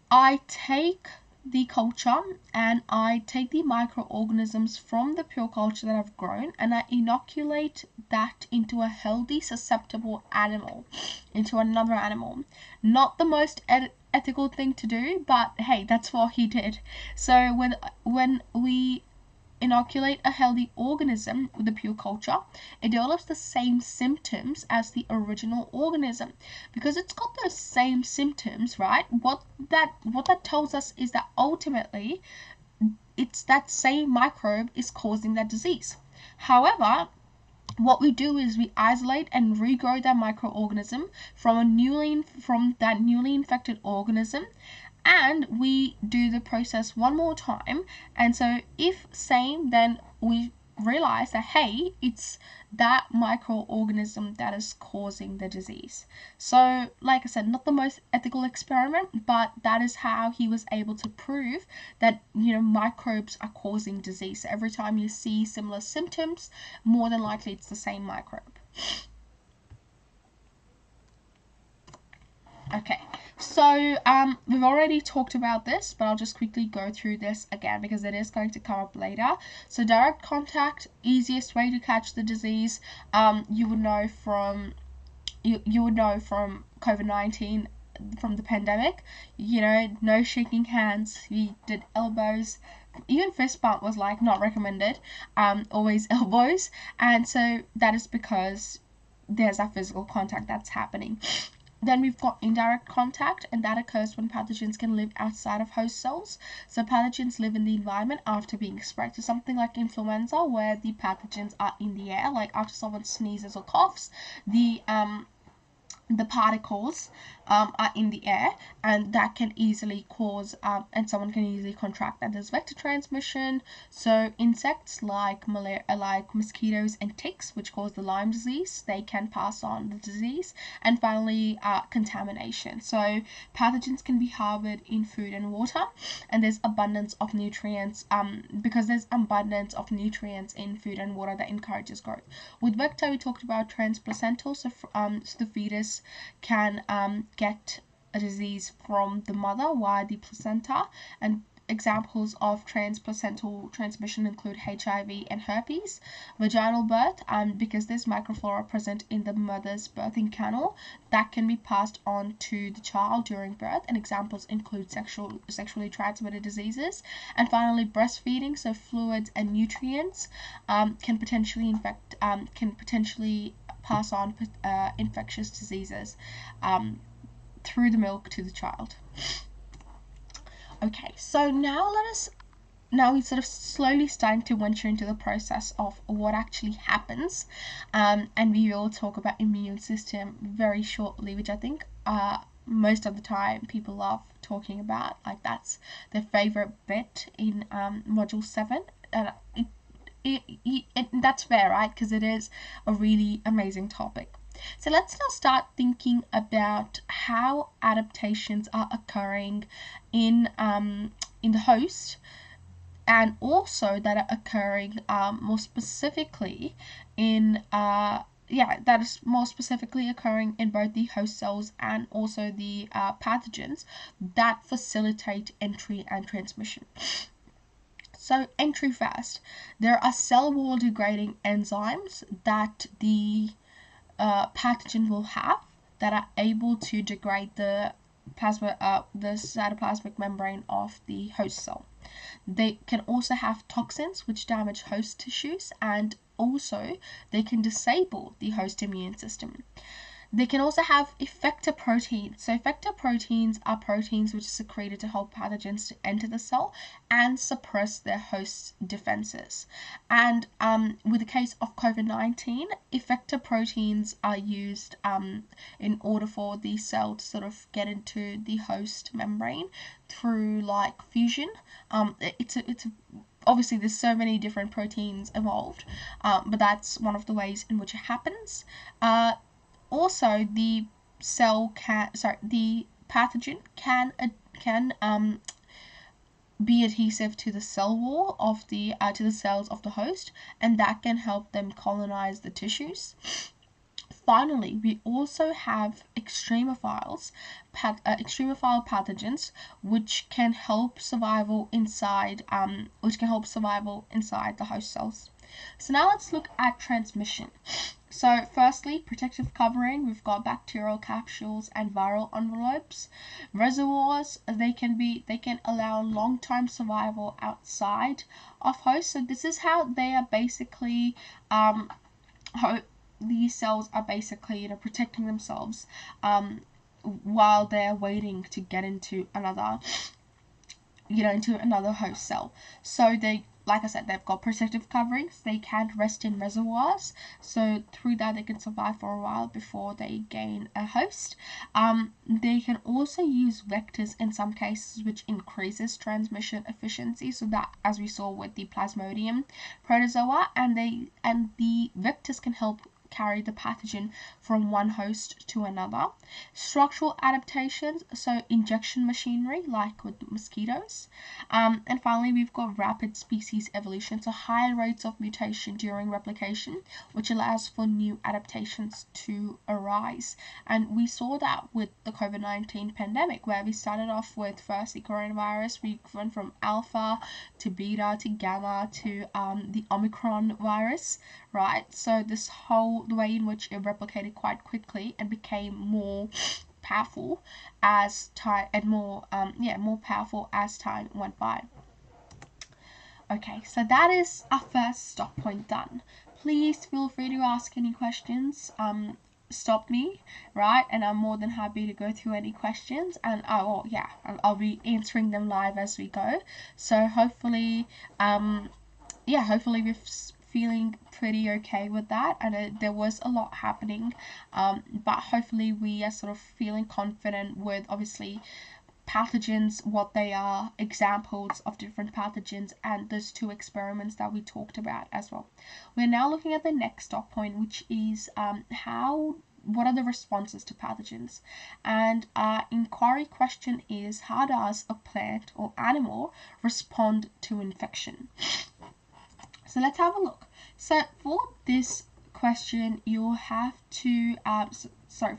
I take the culture and I take the microorganisms from the pure culture that I've grown and I inoculate that into a healthy, susceptible animal, into another animal. Not the most ethical thing to do, but hey, that's what he did. So when we inoculate a healthy organism with a pure culture, it develops the same symptoms as the original organism. Because it's got those same symptoms, right? What that tells us is that ultimately it's that same microbe is causing that disease. However, what we do is we isolate and regrow that microorganism from that newly infected organism, and we do the process one more time. And so if same, then we realize that, hey, it's that microorganism that is causing the disease. So like I said, not the most ethical experiment, but that is how he was able to prove that microbes are causing disease. So every time you see similar symptoms, more than likely it's the same microbe. Okay, so we've already talked about this, but I'll just quickly go through this again because it is going to come up later. So direct contact, easiest way to catch the disease. You would know from COVID-19 from the pandemic. You know, no shaking hands. We did elbows. Even fist bump was like not recommended. Always elbows. And so that is because there's that physical contact that's happening. Then we've got indirect contact, and that occurs when pathogens can live outside of host cells. So pathogens live in the environment after being spread. So something like influenza, where the pathogens are in the air, like after someone sneezes or coughs, the particles are in the air, and that can easily cause and someone can easily contract that. There's vector transmission, so insects like like mosquitoes and ticks, which cause the Lyme disease, they can pass on the disease. And finally, contamination. So pathogens can be harbored in food and water, and there's abundance of nutrients because there's abundance of nutrients in food and water that encourages growth. With vector, we talked about transplacental, so the fetus can get a disease from the mother via the placenta, and examples of transplacental transmission include HIV and herpes. Vaginal birth, because there's microflora present in the mother's birthing canal, that can be passed on to the child during birth, and examples include sexually transmitted diseases. And finally, breastfeeding, so fluids and nutrients can potentially pass on infectious diseases through the milk to the child. Okay, so now we're sort of slowly starting to venture into the process of what actually happens, and we will talk about immune system very shortly, which I think most of the time people love talking about, like that's their favorite bit in module 7, and that's fair, right? Because it is a really amazing topic. So let's now start thinking about how adaptations are occurring in the host, and also that are occurring more specifically in that is more specifically occurring in both the host cells and also the pathogens that facilitate entry and transmission. So entry first, there are cell wall degrading enzymes that the pathogen will have that are able to degrade the cytoplasmic membrane of the host cell. They can also have toxins which damage host tissues, and also they can disable the host immune system. They can also have effector proteins. So effector proteins are proteins which are secreted to help pathogens to enter the cell and suppress their host's defenses. And with the case of COVID-19, effector proteins are used in order for the cell to sort of get into the host membrane through like fusion. Obviously there's so many different proteins involved, but that's one of the ways in which it happens. Also, the pathogen can be adhesive to the cell wall of the to the cells of the host, and that can help them colonize the tissues. Finally, we also have extremophile pathogens, which can help survival inside the host cells. So now let's look at transmission. So firstly, protective covering, we've got bacterial capsules and viral envelopes. Reservoirs, they can allow long-term survival outside of hosts. So this is how they are basically these cells are basically protecting themselves while they're waiting to get into another host cell. So they, like I said, they've got protective coverings. They can't rest in reservoirs, so through that they can survive for a while before they gain a host. They can also use vectors in some cases, which increases transmission efficiency. So that, as we saw with the Plasmodium protozoa, and the vectors can help carry the pathogen from one host to another. Structural adaptations, so injection machinery like with mosquitoes. And finally, we've got rapid species evolution, so high rates of mutation during replication, which allows for new adaptations to arise. And we saw that with the COVID-19 pandemic, where we started off with first the coronavirus. We went from alpha to beta to gamma to the Omicron virus, right? So the way in which it replicated quite quickly and became more powerful as time and more more powerful as time went by. Okay, so that is our first stop point done. Please feel free to ask any questions. Stop me, right? And I'm more than happy to go through any questions, and I'll be answering them live as we go. So hopefully, hopefully we're feeling pretty okay with that. And there was a lot happening, but hopefully we are sort of feeling confident with obviously pathogens, what they are, examples of different pathogens, and those two experiments that we talked about as well. We're now looking at the next stop point, which is what are the responses to pathogens? And our inquiry question is, how does a plant or animal respond to infection? So let's have a look. So for this question, you'll have to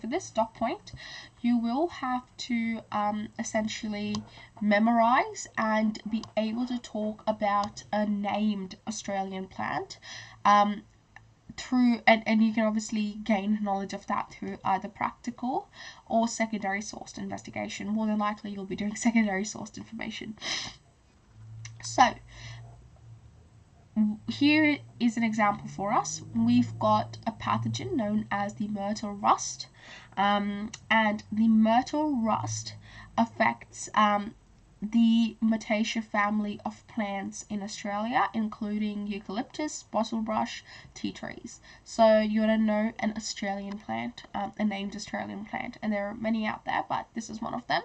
for this stop point, you will have to essentially memorize and be able to talk about a named Australian plant through, and you can obviously gain knowledge of that through either practical or secondary sourced investigation. More than likely you'll be doing secondary sourced information. So here is an example for us. We've got a pathogen known as the myrtle rust, and the myrtle rust affects the Myrtaceae family of plants in Australia, including eucalyptus, bottlebrush, tea trees. So you're gonna know an Australian plant, a named Australian plant, and there are many out there, but this is one of them.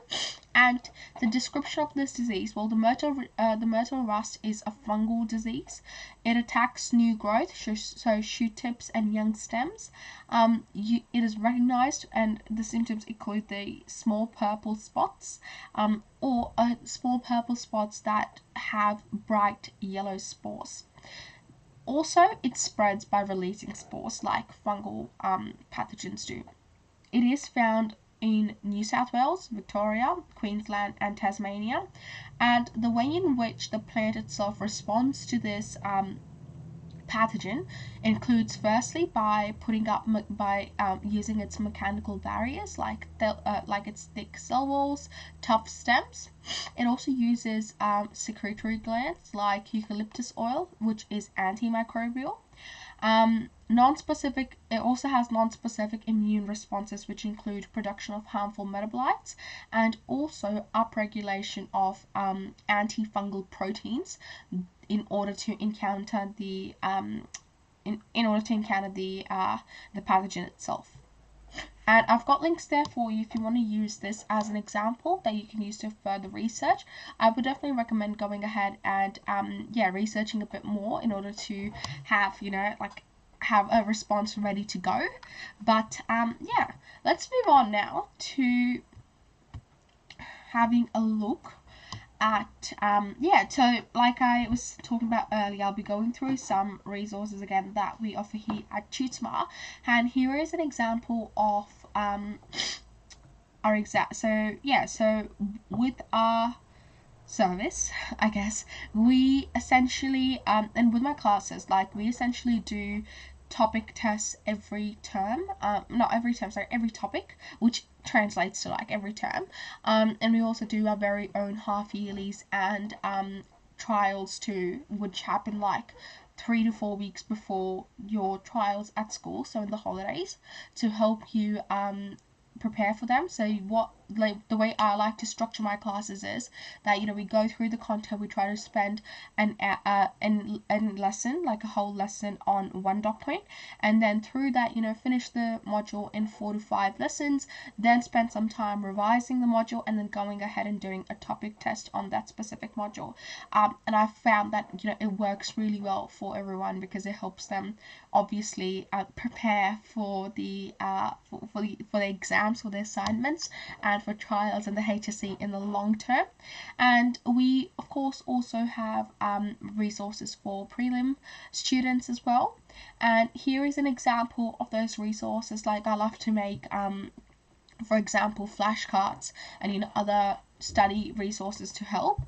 And the description of this disease, well, the myrtle rust is a fungal disease. It attacks new growth, so shoot tips and young stems. It is recognized, and the symptoms include the small purple spots, or small purple spots that have bright yellow spores. Also, it spreads by releasing spores like fungal pathogens do. It is found in New South Wales, Victoria, Queensland, and Tasmania, and the way in which the plant itself responds to this pathogen includes firstly by using its mechanical barriers like its thick cell walls, tough stems. It also uses secretory glands like eucalyptus oil, which is antimicrobial. It also has non-specific immune responses, which include production of harmful metabolites and also upregulation of antifungal proteins in order to encounter the pathogen itself. And I've got links there for you if you want to use this as an example that you can use to further research. I would definitely recommend going ahead and researching a bit more in order to have have a response ready to go. But let's move on now to having a look at so like I was talking about earlier, I'll be going through some resources again that we offer here at Tutsmar, and here is an example of our so with our service, I guess, we essentially and with my classes, like, we essentially do topic tests every term, every topic, which translates to like every term, and we also do our very own half yearlies and trials too, which happen like 3 to 4 weeks before your trials at school, so in the holidays, to help you prepare for them. So the way I like to structure my classes is that we go through the content, we try to spend an lesson, like a whole lesson, on one dot point, and then through that finish the module in 4 to 5 lessons, then spend some time revising the module, and then going ahead and doing a topic test on that specific module. And I've found that it works really well for everyone, because it helps them obviously prepare for the exams, for the assignments, and for trials and the HSC in the long term. And we of course also have resources for prelim students as well, and here is an example of those resources. Like, I love to make for example flashcards and other study resources to help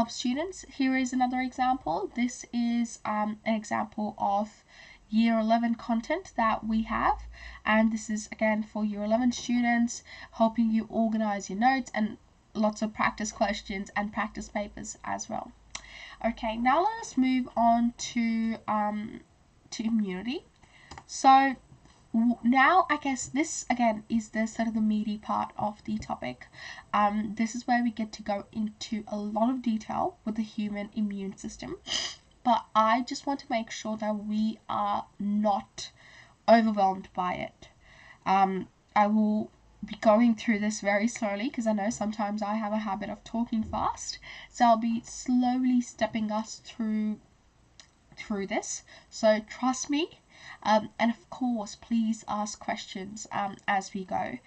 students. Here is another example. This is an example of year 11 content that we have, and this is again for year 11 students, helping you organize your notes and lots of practice questions and practice papers as well. Okay, now let us move on to immunity. So now I guess this again is the sort of the meaty part of the topic. This is where we get to go into a lot of detail with the human immune system, but I just want to make sure that we are not overwhelmed by it. I will be going through this very slowly because I know sometimes I have a habit of talking fast, so I'll be slowly stepping us through this, so trust me. And of course, please ask questions as we go.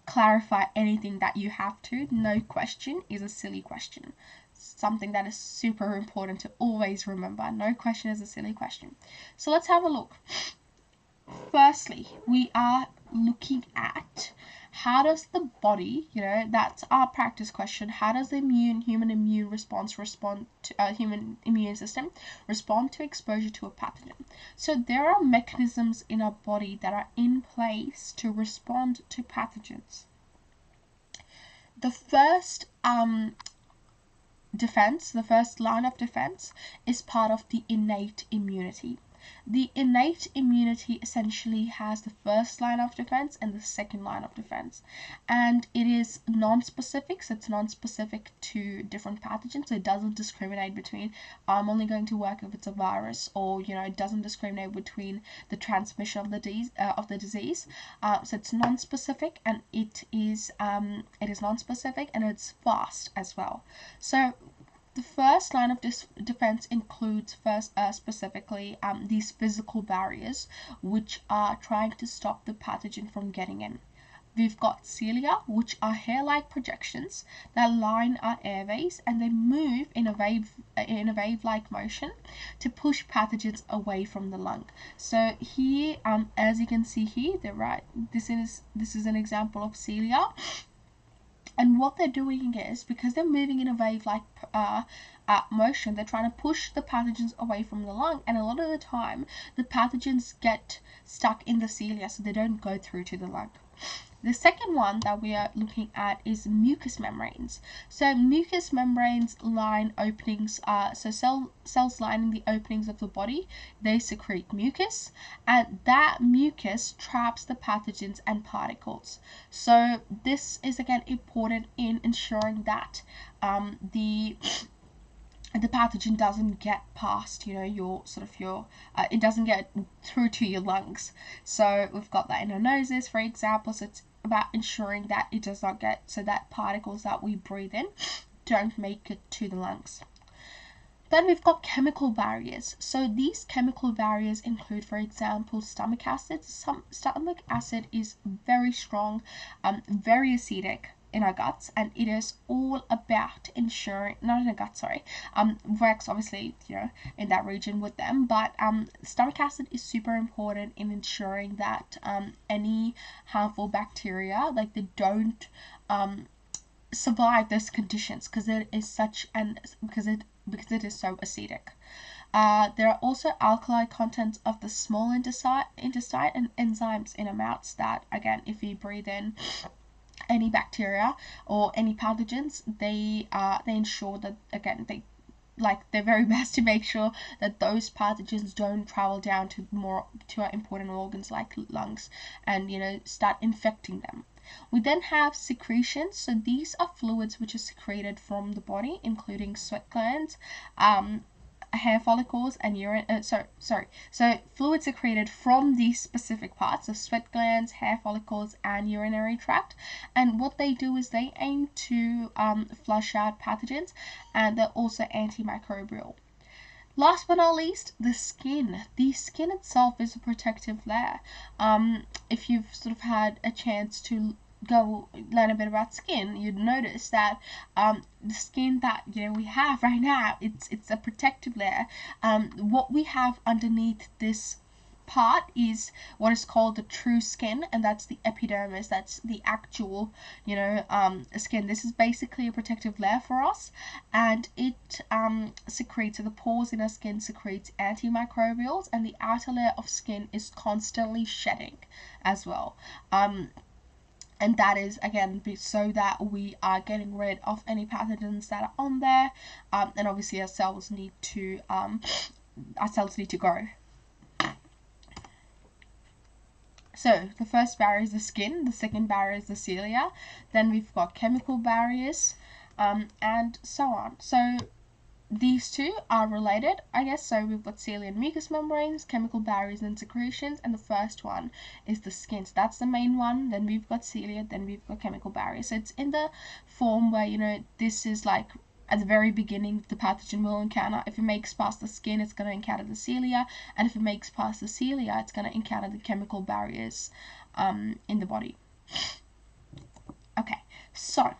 Clarify anything that you have to. No question is a silly question. Something that is super important to always remember. No question is a silly question. So let's have a look. Firstly, we are looking at how does the body, that's our practice question, how does the human immune system respond to exposure to a pathogen? So there are mechanisms in our body that are in place to respond to pathogens. The first line of defense is part of the innate immunity. The innate immunity essentially has the first line of defense and the second line of defense, and it is non-specific, so it's non-specific to different pathogens, so it doesn't discriminate between I'm only going to work if it's a virus, or it doesn't discriminate between the transmission of the disease. So it's non-specific, and it is non-specific, and it's fast as well. So the first line of defense includes specifically these physical barriers, which are trying to stop the pathogen from getting in. We've got cilia, which are hair-like projections that line our airways, and they move in a wave-like motion to push pathogens away from the lung. So here, as you can see here, this is an example of cilia. And what they're doing is, because they're moving in a wave-like motion, they're trying to push the pathogens away from the lung, and a lot of the time the pathogens get stuck in the cilia, so they don't go through to the lung. The second one that we are looking at is mucous membranes. So mucous membranes line openings, so cells lining the openings of the body, they secrete mucus, and that mucus traps the pathogens and particles. So this is again important in ensuring that the pathogen doesn't get past, it doesn't get through to your lungs. So we've got that in our noses, for example. So it's about ensuring that it does not get, so that particles that we breathe in don't make it to the lungs. Then we've got chemical barriers. So these chemical barriers include, for example, stomach acid. Stomach acid is very strong, very acidic in our guts, and it is all about ensuring, not in our guts, sorry, works obviously, in that region with them, but stomach acid is super important in ensuring that any harmful bacteria, like, they don't survive those conditions, because it is because it is so acidic. There are also alkali contents of the small intestine and enzymes in our mouths that, again, if we breathe in any bacteria or any pathogens, they ensure that, again, they're very best to make sure that those pathogens don't travel down to our important organs like lungs and start infecting them. We then have secretions. So these are fluids which are secreted from the body, including sweat glands, hair follicles, and urine. So fluids secreted from these specific parts, so sweat glands, hair follicles, and urinary tract. And what they do is they aim to flush out pathogens, and they're also antimicrobial. Last but not least, the skin. The skin itself is a protective layer. If you've sort of had a chance to go learn a bit about skin, you'd notice that the skin that we have right now, it's a protective layer. What we have underneath this part is what is called the true skin, and that's the epidermis. That's the actual, skin. This is basically a protective layer for us, and it secretes, so the pores in our skin secretes antimicrobials, and the outer layer of skin is constantly shedding as well. And that is, again, so that we are getting rid of any pathogens that are on there, and obviously our cells need to grow. So the first barrier is the skin, the second barrier is the cilia, then we've got chemical barriers, and so on. So these two are related, I guess. So we've got cilia and mucous membranes, chemical barriers and secretions, and the first one is the skin. So that's the main one. Then we've got cilia, then we've got chemical barriers. So it's in the form where, this is like at the very beginning the pathogen will encounter. If it makes past the skin, it's going to encounter the cilia, and if it makes past the cilia, it's going to encounter the chemical barriers in the body. Okay, so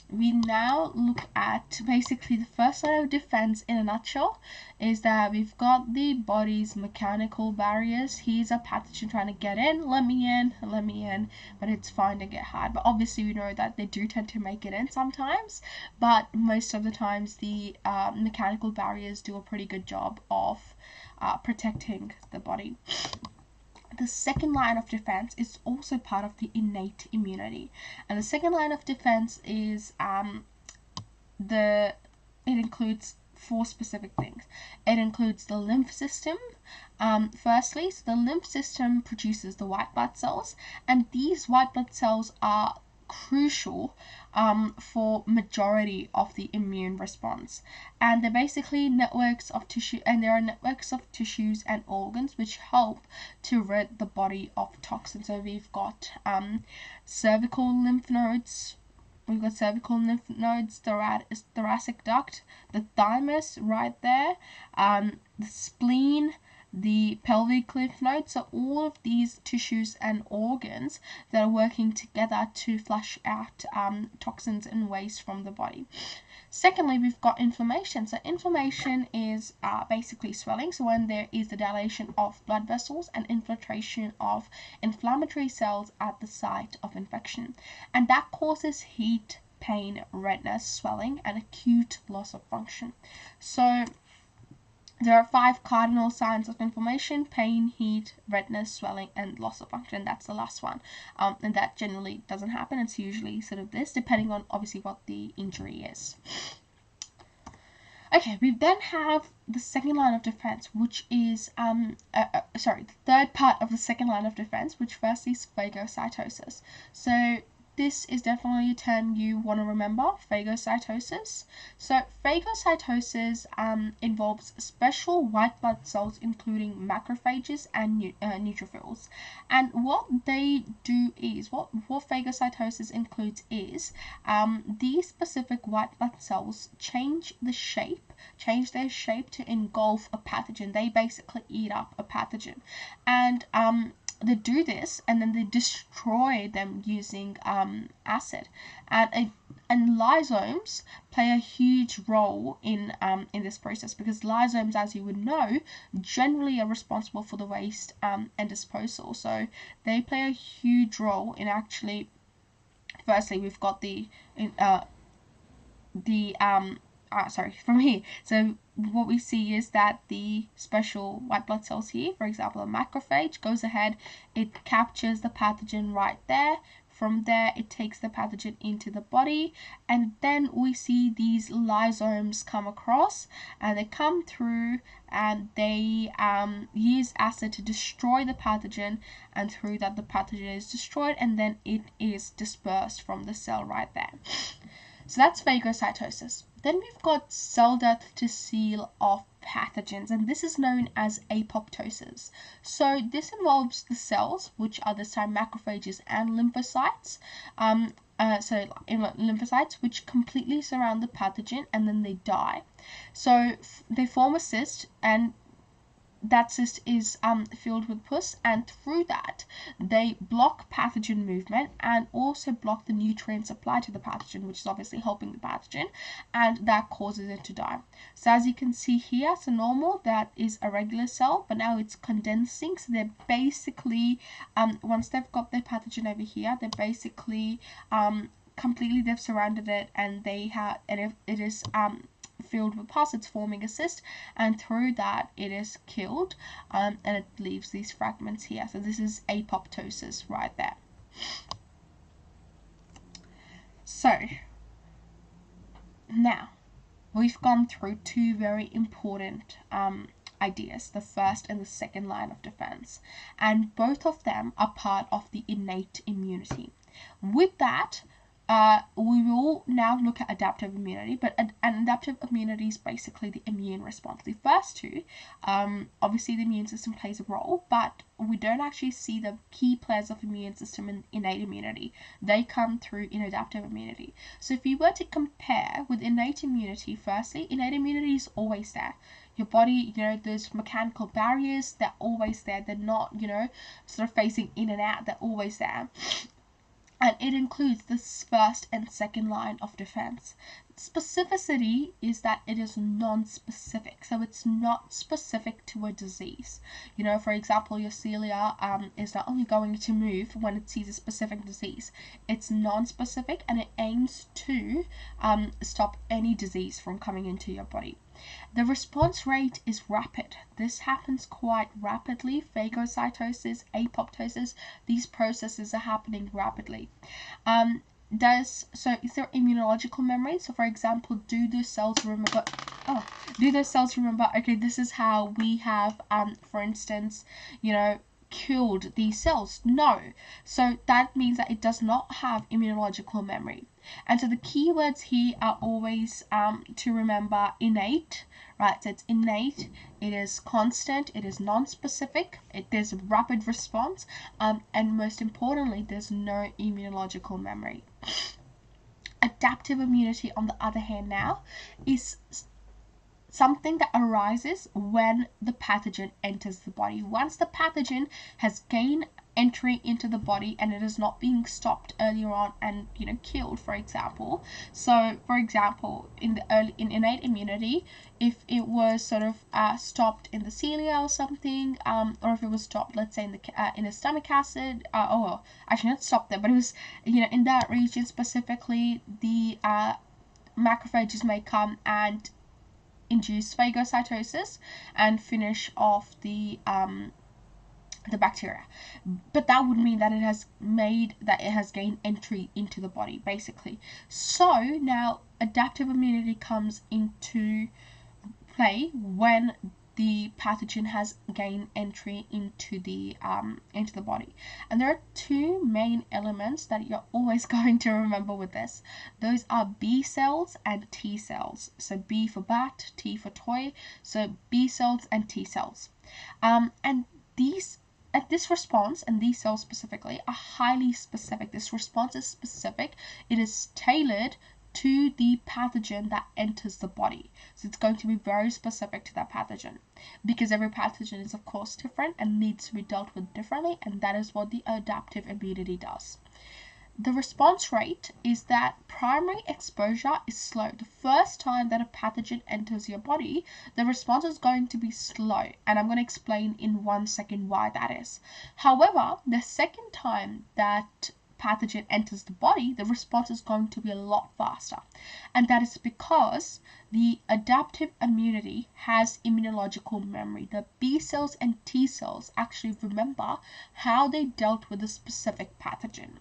we now look at basically the first line of defense in a nutshell is that we've got the body's mechanical barriers. Here's a pathogen trying to get in, let me in, but it's finding it hard. But obviously we know that they do tend to make it in sometimes, but most of the times the mechanical barriers do a pretty good job of protecting the body. The second line of defense is also part of the innate immunity, and the second line of defense is it includes 4 specific things. It includes the lymph system. Firstly, so the lymph system produces the white blood cells, and these white blood cells are crucial for majority of the immune response, and they're basically networks of tissue, and there are networks of tissues and organs which help to rid the body of toxins. So we've got cervical lymph nodes, thoracic duct, the thymus right there, the spleen, the pelvic lymph nodes. So all of these tissues and organs that are working together to flush out toxins and waste from the body. Secondly, we've got inflammation. So inflammation is basically swelling. So when there is the dilation of blood vessels and infiltration of inflammatory cells at the site of infection, and that causes heat, pain, redness, swelling, and acute loss of function. So there are 5 cardinal signs of inflammation: pain, heat, redness, swelling, and loss of function. That's the last one. And that generally doesn't happen. It's usually sort of this, depending on obviously what the injury is. Okay, we then have the second line of defense, which is, the third part of the second line of defense, which first is phagocytosis. So this is definitely a term you want to remember, phagocytosis. So phagocytosis involves special white blood cells, including macrophages and neutrophils. And what they do is, what phagocytosis includes is, these specific white blood cells change their shape to engulf a pathogen. They basically eat up a pathogen. And they do this, and then they destroy them using acid, and lysosomes play a huge role in this process, because lysosomes, as you would know, generally are responsible for the waste and disposal. So they play a huge role in actually. Firstly, we've got from here. So what we see is that the special white blood cells here, for example, a macrophage, goes ahead, it captures the pathogen right there. From there, it takes the pathogen into the body, and then we see these lysosomes come across, and they come through, and they use acid to destroy the pathogen, and through that the pathogen is destroyed, and then it is dispersed from the cell right there. So that's phagocytosis. Then we've got cell death to seal off pathogens, and this is known as apoptosis. So this involves the cells, which are this time macrophages and lymphocytes, lymphocytes, which completely surround the pathogen, and then they die. So they form a cyst, and that cyst is filled with pus, and through that they block pathogen movement and also block the nutrient supply to the pathogen, which is obviously helping the pathogen, and that causes it to die. So as you can see here, so normal, that is a regular cell, but now it's condensing. So they're basically once they've got their pathogen over here, they're basically completely, they've surrounded it, and they have, and if it is filled with pus, it's forming a cyst, and through that it is killed, and it leaves these fragments here. So this is apoptosis right there. So now we've gone through two very important ideas, the first and the second line of defense, and both of them are part of the innate immunity. With that, we will now look at adaptive immunity, but an adaptive immunity is basically the immune response. The first two, obviously the immune system plays a role, but we don't actually see the key players of immune system in innate immunity. They come through in adaptive immunity. So if you were to compare with innate immunity, firstly, innate immunity is always there. Your body, those mechanical barriers, they're always there. They're not, sort of phasing in and out. They're always there. And it includes this first and second line of defense. Specificity is that it is non-specific, so it's not specific to a disease. For example, your cilia is not only going to move when it sees a specific disease, it's non-specific, and it aims to stop any disease from coming into your body. The response rate is rapid. This happens quite rapidly. Phagocytosis, apoptosis, these processes are happening rapidly. Is there immunological memory? So for example, do those cells remember, okay, this is how we have, for instance, killed these cells? No. So that means that it does not have immunological memory. And so the keywords here are always to remember innate, right? So it's innate, it is constant, it is non-specific, there's a rapid response, and most importantly, there's no immunological memory. Adaptive immunity, on the other hand, now is something that arises when the pathogen enters the body. Once the pathogen has gained entry into the body and it is not being stopped earlier on and killed, for example. So for example, in innate immunity, if it was sort of stopped in the cilia or something, or if it was stopped, let's say in the stomach acid, actually not stopped there, but it was in that region specifically, the macrophages may come and induce phagocytosis and finish off the bacteria, but that would mean that it has gained entry into the body, basically. So now adaptive immunity comes into play when the pathogen has gained entry into the body. And there are two main elements that you're always going to remember with this. Those are B cells and T cells. So B for bat, T for toy. So B cells and T cells. And this response, and these cells specifically, are highly specific. This response is specific. It is tailored to the pathogen that enters the body. So it's going to be very specific to that pathogen, because every pathogen is of course different and needs to be dealt with differently, and that is what the adaptive immunity does. The response rate is that primary exposure is slow. The first time that a pathogen enters your body, the response is going to be slow, and I'm going to explain in 1 second why that is. However, the second time that pathogen enters the body, the response is going to be a lot faster, and that is because the adaptive immunity has immunological memory. The B cells and T cells actually remember how they dealt with a specific pathogen.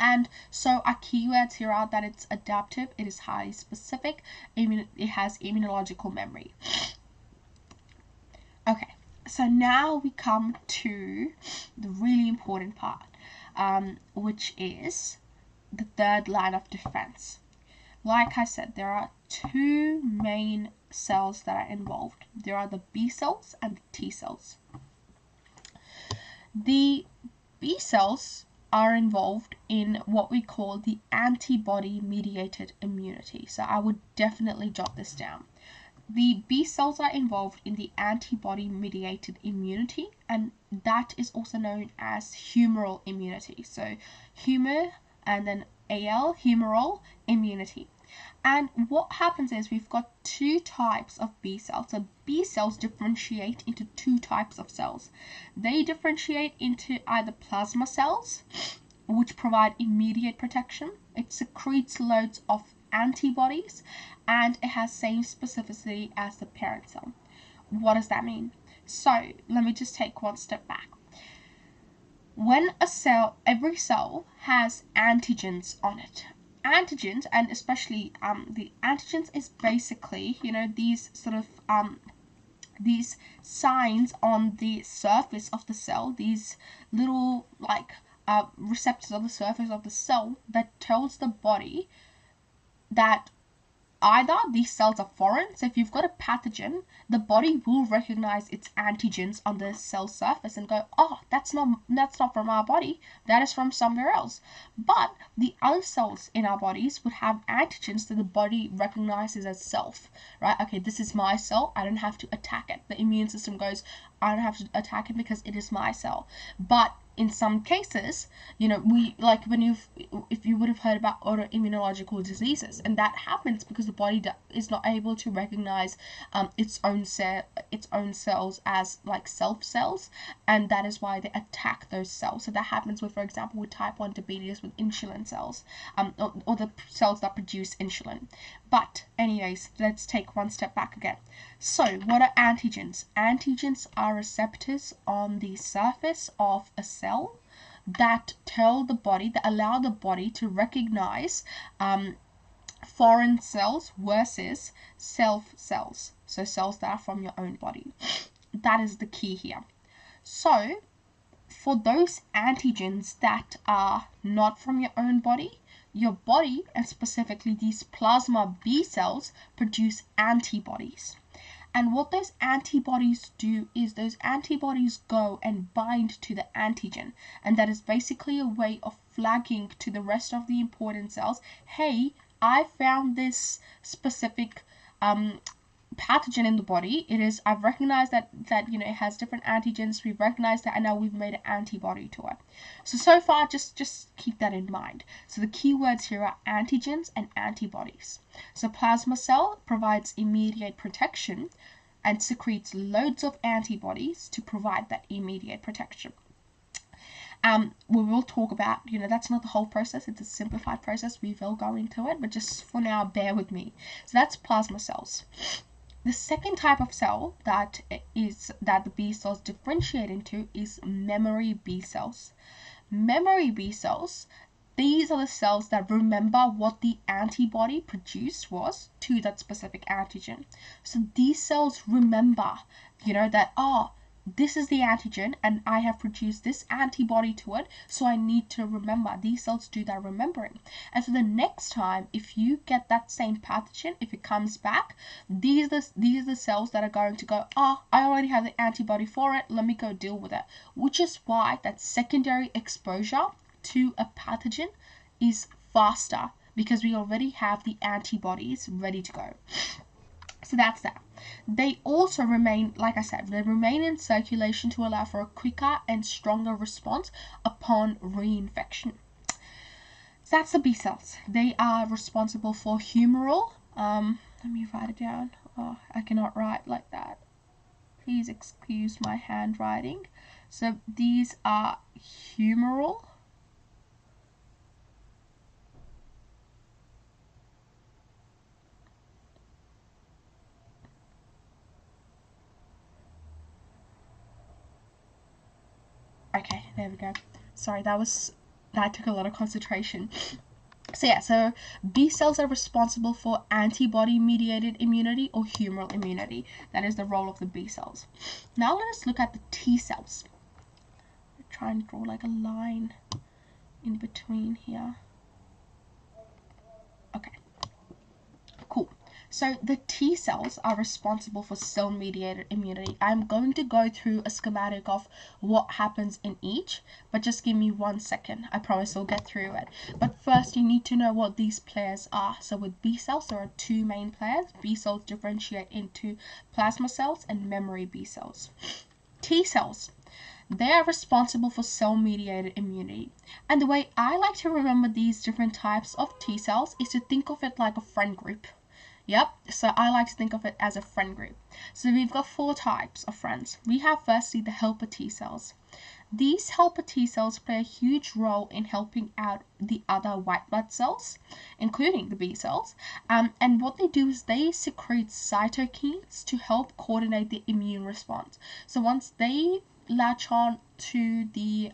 And so our keywords here are that it's adaptive, it is highly specific, it has immunological memory. Okay, so now we come to the really important part, which is the third line of defense. Like I said, there are two main cells that are involved. There are the B cells and the T cells. The B cells are involved in what we call the antibody-mediated immunity. So I would definitely jot this down. the B cells are involved in the antibody-mediated immunity, and that is also known as humoral immunity. So humor and then AL, humoral immunity. And what happens is we've got two types of B cells. So B cells differentiate into two types of cells. They differentiate into either plasma cells, which provide immediate protection. It secretes loads of antibodies, and it has same specificity as the parent cell. What does that mean? So let me just take one step back. When a cell, every cell has antigens on it. Antigens, and especially the antigens, is basically, you know, these sort of these signs on the surface of the cell, these little like receptors on the surface of the cell that tells the body that either these cells are foreign. So if you've got a pathogen, the body will recognize its antigens on the cell surface and go, oh, that's not from our body, that is from somewhere else. But the other cells in our bodies would have antigens that the body recognizes as self, right? Okay, this is my cell, I don't have to attack it. The immune system goes, I don't have to attack it because it is my cell. But in some cases, you know, we like if you would have heard about autoimmunological diseases, and that happens because the body is not able to recognize its own cells as like self cells, and that is why they attack those cells. So that happens with, for example, with type 1 diabetes with insulin cells, or the cells that produce insulin. But anyways, let's take one step back again. So what are antigens? Antigens are receptors on the surface of a cell that allow the body to recognize foreign cells versus self cells. So cells that are from your own body. That is the key here. So for those antigens that are not from your own body, your body, and specifically these plasma B cells, produce antibodies. And what those antibodies do is those antibodies go and bind to the antigen. And that is basically a way of flagging to the rest of the important cells, hey, I found this specific pathogen in the body. I've recognized that you know, it has different antigens. We've recognized that, and now we've made an antibody to it. So far, just keep that in mind. So the key words here are antigens and antibodies. So plasma cell provides immediate protection and secretes loads of antibodies to provide that immediate protection. We will talk about, you know, that's not the whole process, it's a simplified process. We will go into it, but just for now, bear with me. So that's plasma cells. The second type of cell that the B cells differentiate into is memory B cells. Memory B cells, these are the cells that remember what the antibody produced was to that specific antigen. So these cells remember, you know, that, oh, this is the antigen and I have produced this antibody to it, so I need to remember. These cells do that remembering. And so the next time, if you get that same pathogen, if it comes back, these are the cells that are going to go, oh, I already have the antibody for it, let me go deal with it. Which is why that secondary exposure to a pathogen is faster, because we already have the antibodies ready to go. So that's that. They also remain, like I said, they remain in circulation to allow for a quicker and stronger response upon reinfection. So that's the B cells. They are responsible for humoral. Let me write it down. Oh, I cannot write like that. Please excuse my handwriting. So these are humoral. Okay, there we go. Sorry, that took a lot of concentration. So yeah, so B cells are responsible for antibody-mediated immunity or humoral immunity. That is the role of the B cells. Now let us look at the T cells. I'll try and draw like a line in between here. Okay, cool. So the T cells are responsible for cell-mediated immunity. I'm going to go through a schematic of what happens in each, but just give me 1 second. I promise I'll get through it. But first, you need to know what these players are. So with B cells, there are two main players. B cells differentiate into plasma cells and memory B cells. T cells. They are responsible for cell-mediated immunity. And the way I like to remember these different types of T cells is to think of it like a friend group. Yep, so I like to think of it as a friend group. So we've got 4 types of friends. We have firstly the helper T cells. These helper T cells play a huge role in helping out the other white blood cells, including the B cells. And what they do is they secrete cytokines to help coordinate the immune response. So once they latch on to the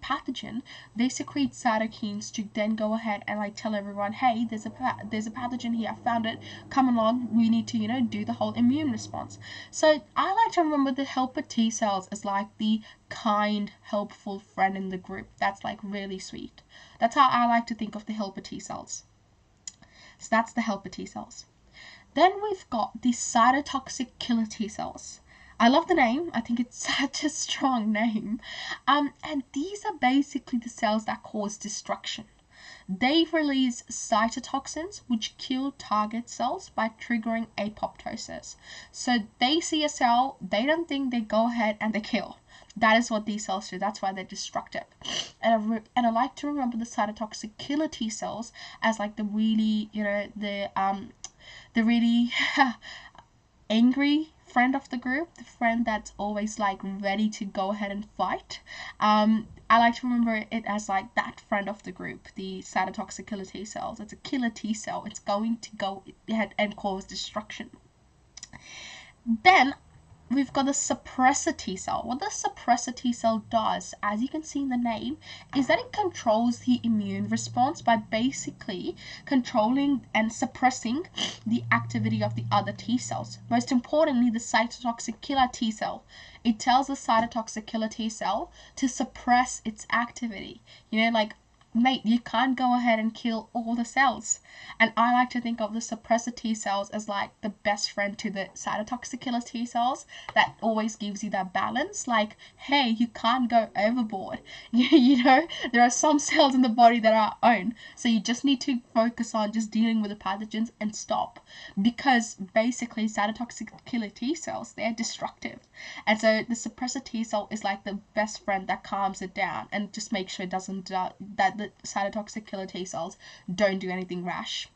pathogen, they secrete cytokines to then go ahead and like tell everyone, hey, there's a pathogen here, I found it, come along, we need to do the whole immune response. So I like to remember the helper T cells as like the kind, helpful friend in the group. That's like really sweet. That's how I like to think of the helper T cells. So that's the helper T cells. Then we've got the cytotoxic killer T cells. I love the name. I think it's such a strong name. And these are basically the cells that cause destruction. They release cytotoxins which kill target cells by triggering apoptosis. So they see a cell, they don't think, they go ahead and they kill. That is what these cells do. That's why they're destructive. And I like to remember the cytotoxic killer T cells as like the really, the really angry friend of the group, the friend that's always like ready to go ahead and fight. I like to remember it as like that friend of the group, the cytotoxic killer T cells. It's a killer T cell. It's going to go ahead and cause destruction. Then we've got the suppressor T cell. What the suppressor T cell does, as you can see in the name, is that it controls the immune response by basically controlling and suppressing the activity of the other T cells. Most importantly, the cytotoxic killer T cell. It tells the cytotoxic killer T cell to suppress its activity. Like, mate, you can't go ahead and kill all the cells. And I like to think of the suppressor T cells as like the best friend to the cytotoxic killer T cells that always gives you that balance. Like, hey, you can't go overboard. There are some cells in the body that are our own. So you just need to focus on just dealing with the pathogens and stop. Because basically cytotoxic killer T cells, they're destructive. And so the suppressor T cell is like the best friend that calms it down and just makes sure it doesn't, that the cytotoxic killer T cells don't do anything rash.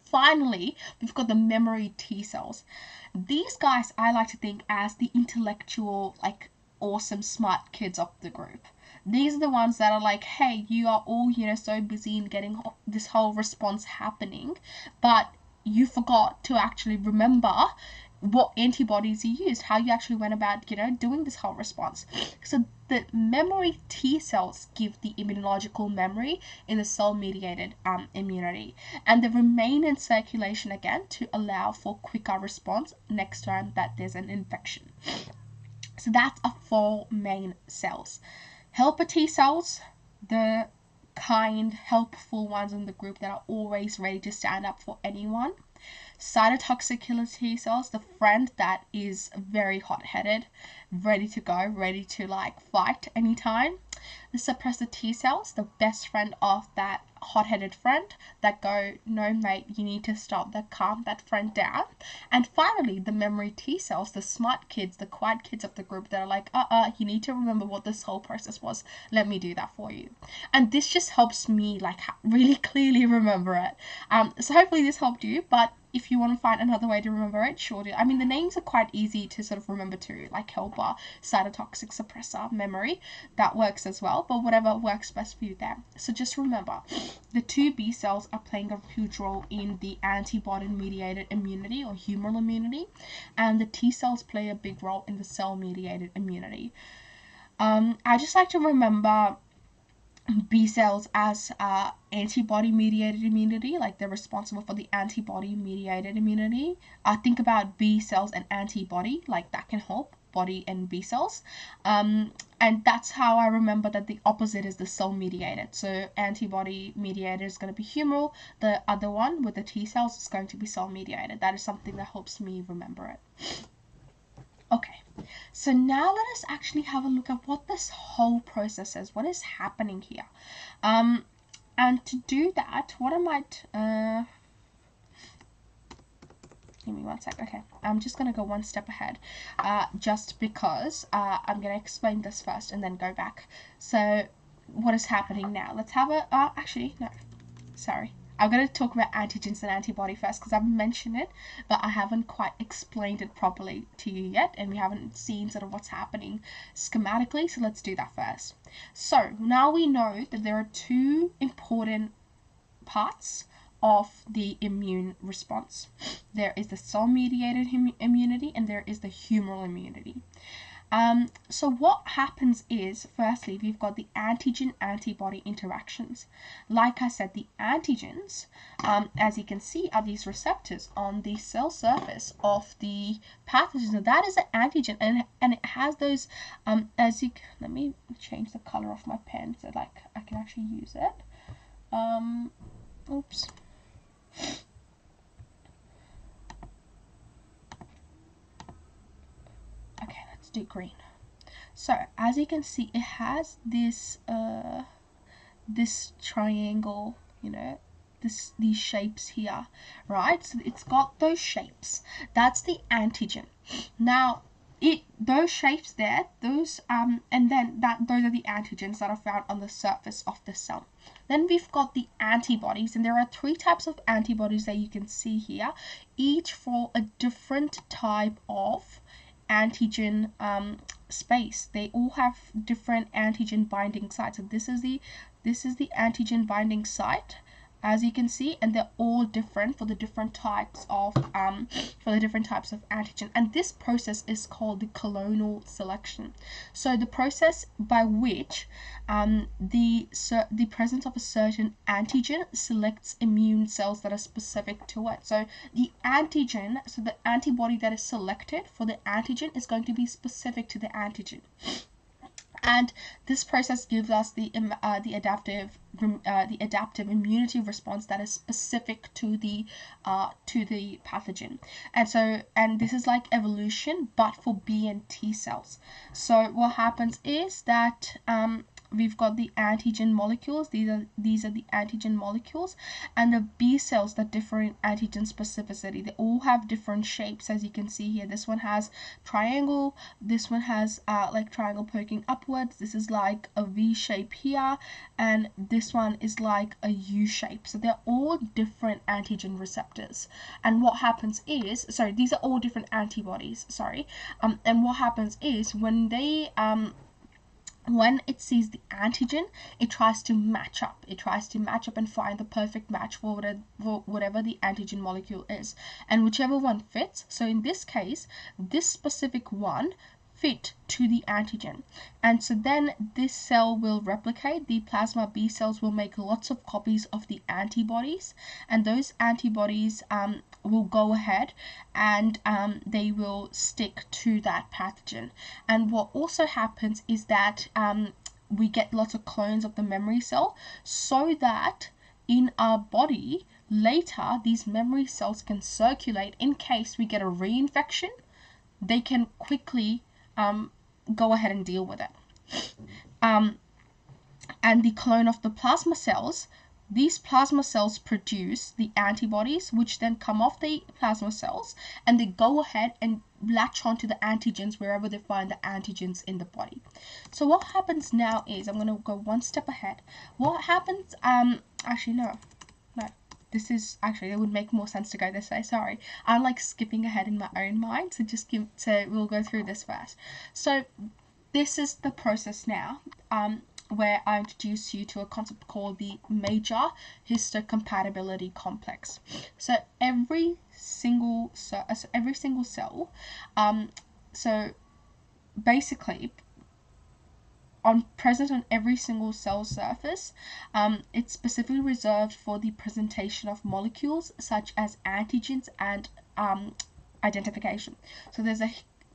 Finally, we've got the memory T cells. These guys I like to think as the intellectual, like awesome, smart kids of the group. These are the ones that are like, hey, you are all, so busy in getting this whole response happening, but you forgot to actually remember what antibodies you used, how you actually went about, doing this whole response. So the memory T cells give the immunological memory in the cell-mediated immunity, and they remain in circulation again to allow for quicker response next time that there's an infection. So that's our 4 main cells. Helper T cells, the kind, helpful ones in the group that are always ready to stand up for anyone. Cytotoxic killer T cells, the friend that is very hot-headed, ready to go, ready to like fight anytime. The suppressor T cells, the best friend of that hot-headed friend that go, no mate, you need to stop, that calm that friend down. And finally, the memory T cells, the smart kids, the quiet kids of the group that are like, you need to remember what this whole process was, let me do that for you. And this just helps me like really clearly remember it. So hopefully this helped you, but if you want to find another way to remember it, sure do. I mean, the names are quite easy to sort of remember too, like helper, cytotoxic, suppressor, memory. That works as well, but whatever works best for you there. So just remember, the 2 B cells are playing a huge role in the antibody-mediated immunity or humoral immunity, and the T cells play a big role in the cell-mediated immunity. I just like to remember B cells as antibody-mediated immunity, like they're responsible for the antibody-mediated immunity. Think about B cells and antibody, like that can help body and B cells. And that's how I remember that the opposite is the cell-mediated. So antibody-mediated is going to be humoral. The other one with the T cells is going to be cell-mediated. That is something that helps me remember it. Okay, so now let us actually have a look at what this whole process is. What is happening here? And to do that, what I might... give me one sec. Okay, I'm just going to go one step ahead just because I'm going to explain this first and then go back. So what is happening now? Let's have a... actually, no. Sorry. I'm going to talk about antigens and antibody first because I've mentioned it, but I haven't quite explained it properly to you yet, and we haven't seen sort of what's happening schematically, so let's do that first. So now we know that there are two important parts of the immune response. There is the cell-mediated immunity and there is the humoral immunity. So what happens is, firstly, we've got the antigen-antibody interactions. Like I said, the antigens, as you can see, are these receptors on the cell surface of the pathogen. So that is an antigen, and it has those, let me change the color of my pen so like I can actually use it. Oops. Okay, let's do green. So as you can see, it has this this triangle, you know, these shapes here, right? So it's got those shapes. That's the antigen. Now those shapes there, those and then those are the antigens that are found on the surface of the cell. Then we've got the antibodies, and there are three types of antibodies that you can see here, each for a different type of antigen space. They all have different antigen binding sites. So this is the antigen binding site, as you can see, and they're all different for the different types of antigen. And this process is called the clonal selection. So the process by which the presence of a certain antigen selects immune cells that are specific to it. So the antigen, so the antibody that is selected for the antigen is going to be specific to the antigen. And this process gives us the adaptive immunity response that is specific to the pathogen. And this is like evolution, but for B and T cells. So what happens is that we've got the antigen molecules. These are the antigen molecules, and the B cells that differ in antigen specificity. They all have different shapes, as you can see here. This one has triangle. This one has like triangle poking upwards. This is like a V shape here, and this one is like a U shape. So they're all different antigen receptors. And what happens is, sorry, these are all different antibodies. Sorry, and what happens is when it sees the antigen, it tries to match up. It tries to match up and find the perfect match for whatever the antigen molecule is. And whichever one fits, so in this case, this specific one fit to the antigen. And so then this cell will replicate. The plasma B cells will make lots of copies of the antibodies, and those antibodies will go ahead and they will stick to that pathogen. And what also happens is that we get lots of clones of the memory cell, so that in our body later these memory cells can circulate in case we get a reinfection. They can quickly go ahead and deal with it. And the clone of the plasma cells, these plasma cells produce the antibodies, which then come off the plasma cells, and they go ahead and latch onto the antigens wherever they find the antigens in the body. So what happens now is, I'm going to go one step ahead. What happens, actually no, this is actually, it would make more sense to go this way. Sorry, I'm like skipping ahead in my own mind, so we'll go through this first. So this is the process now, where I introduce you to a concept called the major histocompatibility complex. So every single cell, so basically, present on every single cell surface, it's specifically reserved for the presentation of molecules such as antigens and identification. So there's a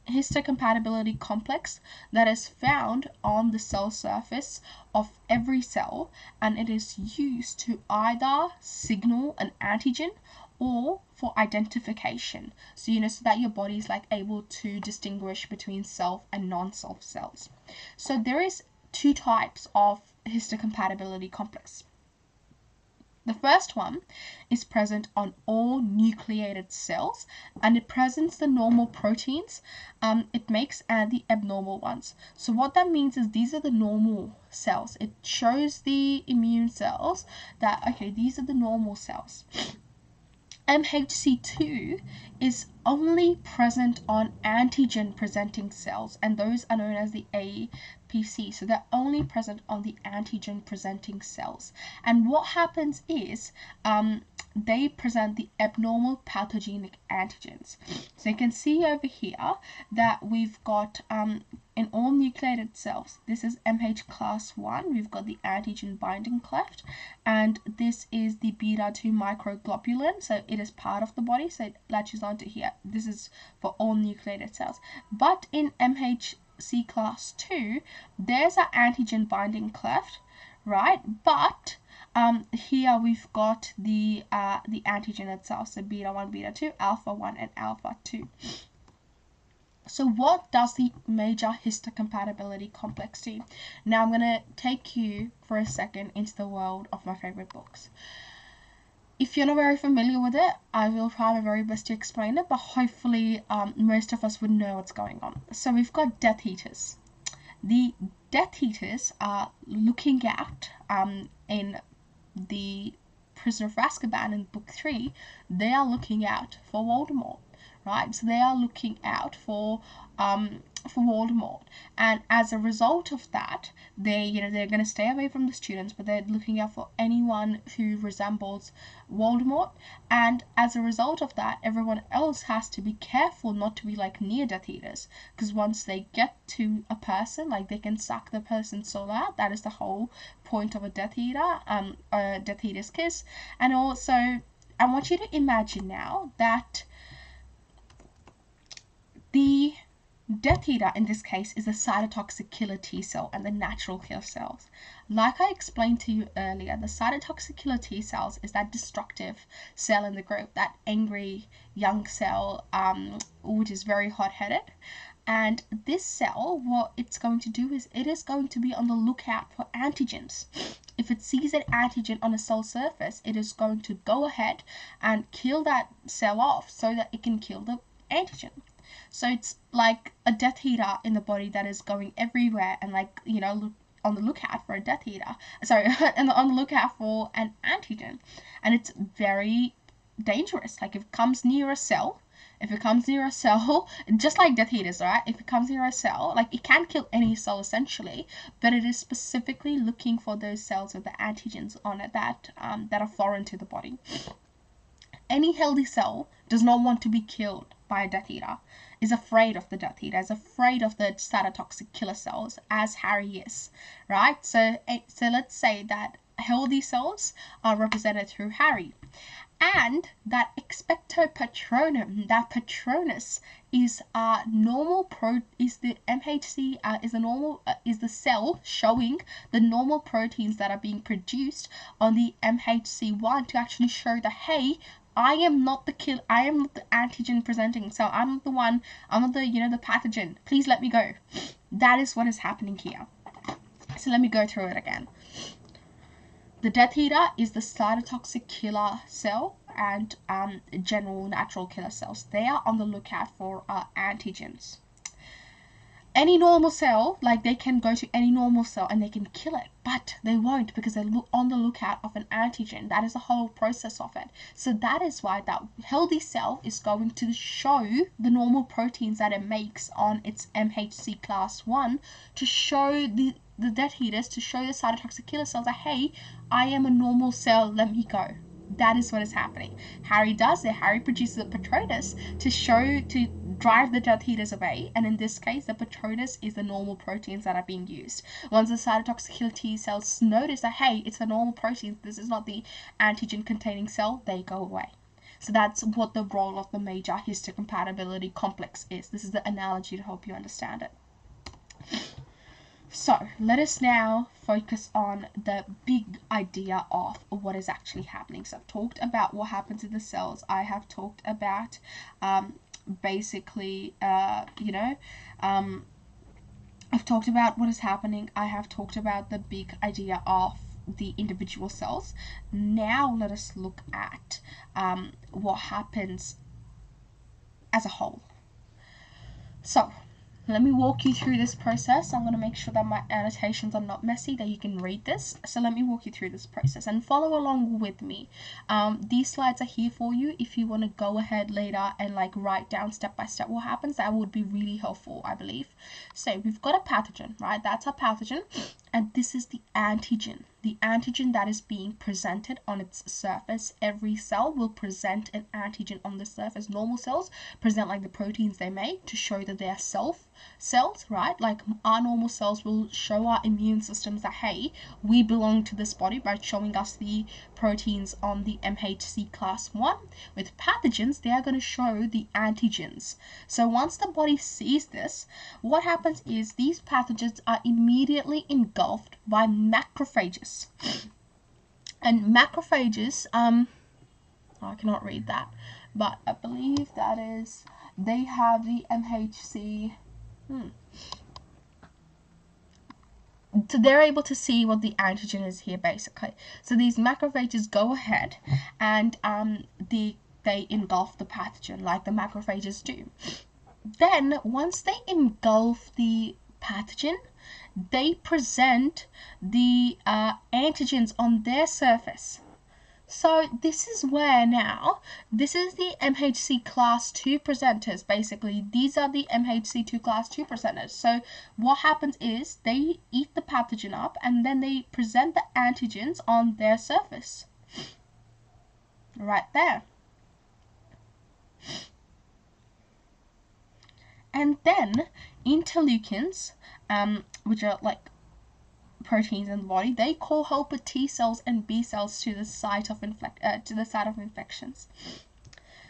histocompatibility complex that is found on the cell surface of every cell, and it is used to either signal an antigen or for identification. So, so that your body is like able to distinguish between self and non-self cells. So there is two types of histocompatibility complex. The first one is present on all nucleated cells, and it presents the normal proteins it makes and the abnormal ones. So what that means is these are the normal cells. It shows the immune cells that, okay, these are the normal cells. MHC2 is only present on antigen presenting cells, and those are known as the APC. So they're only present on the antigen presenting cells. And what happens is they present the abnormal pathogenic antigens. So you can see over here that we've got in all nucleated cells, this is MH class 1, we've got the antigen binding cleft, and this is the beta-2 microglobulin, so it is part of the body, so it latches onto here. This is for all nucleated cells. But in MHC class 2, there's an antigen binding cleft, right? But here we've got the antigen itself, so beta-1, beta-2, alpha-1, and alpha-2. So what does the major histocompatibility complex do? Now I'm going to take you for a second into the world of my favorite books. If you're not very familiar with it, I will try my very best to explain it, but hopefully most of us would know what's going on. So we've got Death Eaters. The Death Eaters are looking at, in the Prisoner of Azkaban in book 3, they are looking out for Voldemort. Right, so they are looking out for Voldemort, and as a result of that, they're going to stay away from the students, but they're looking out for anyone who resembles Voldemort. And as a result of that, everyone else has to be careful not to be like near Death Eaters, because once they get to a person, like they can suck the person's soul out. That is the whole point of a Death Eater, a Death Eater's kiss. And also, I want you to imagine now that the Death Eater in this case is the cytotoxic killer T cell and the natural killer cells. Like I explained to you earlier, the cytotoxic killer T cells is that destructive cell in the group, that angry young cell, which is very hot-headed. And this cell, what it's going to do is it is going to be on the lookout for antigens. If it sees an antigen on a cell surface, it is going to go ahead and kill that cell off so that it can kill the antigen. So it's like a Death Eater in the body that is going everywhere and on the lookout for a Death Eater. Sorry, and on the lookout for an antigen. And it's very dangerous. Like if it comes near a cell, just like Death Eaters, right? If it comes near a cell, like it can kill any cell essentially, but it is specifically looking for those cells with the antigens on it that are foreign to the body. Any healthy cell does not want to be killed by a Death Eater, is afraid of the Death Eater, is afraid of the cytotoxic killer cells, as Harry is, right? So let's say that healthy cells are represented through Harry, and that expecto patronum, that Patronus, is is the MHC is the cell showing the normal proteins that are being produced on the MHC1 to actually show that, hey, I am not the antigen presenting cell. I'm not the pathogen. Please let me go. That is what is happening here. So let me go through it again. The Death Eater is the cytotoxic killer cell and general natural killer cells. They are on the lookout for antigens. Any normal cell, like they can go to any normal cell and they can kill it, but they won't because they're on the lookout of an antigen. That is the whole process of it. So that is why that healthy cell is going to show the normal proteins that it makes on its MHC class 1 to show the Death Eaters, to show the cytotoxic killer cells that, hey, I am a normal cell, let me go. That is what is happening. Harry does it. Harry produces a Patronus to drive the Death Eaters away, and in this case the Patronus is the normal proteins that are being used. Once the cytotoxic killer T cells notice that, hey, it's the normal proteins, this is not the antigen containing cell, they go away. So that's what the role of the major histocompatibility complex is. This is the analogy to help you understand it. So let us now focus on the big idea of what is actually happening. So I've talked about what happens in the cells. I have talked about basically, I've talked about what is happening. I have talked about the big idea of the individual cells. Now let us look at what happens as a whole. So let me walk you through this process. I'm going to make sure that my annotations are not messy, that you can read this. So let me walk you through this process and follow along with me. These slides are here for you. If you want to go ahead later and like write down step by step what happens, that would be really helpful, I believe. So we've got a pathogen, right? That's our pathogen. And this is the antigen that is being presented on its surface. Every cell will present an antigen on the surface. Normal cells present like the proteins they make to show that they are cells, right? Like our normal cells will show our immune systems that, hey, we belong to this body by showing us the proteins on the MHC class 1. With pathogens, they are going to show the antigens. So once the body sees this, what happens is these pathogens are immediately engulfed by macrophages. And macrophages, I cannot read that, but I believe that is, they have the MHC. So they're able to see what the antigen is here, basically. So these macrophages go ahead and they engulf the pathogen like the macrophages do. Then once they engulf the pathogen, they present the antigens on their surface. So this is where now, this is the MHC class 2 presenters, basically. These are the MHC2 class 2 presenters. So what happens is they eat the pathogen up and then they present the antigens on their surface. Right there. And then interleukins, which are like proteins in the body, they call helper T cells and B cells to the site of infections.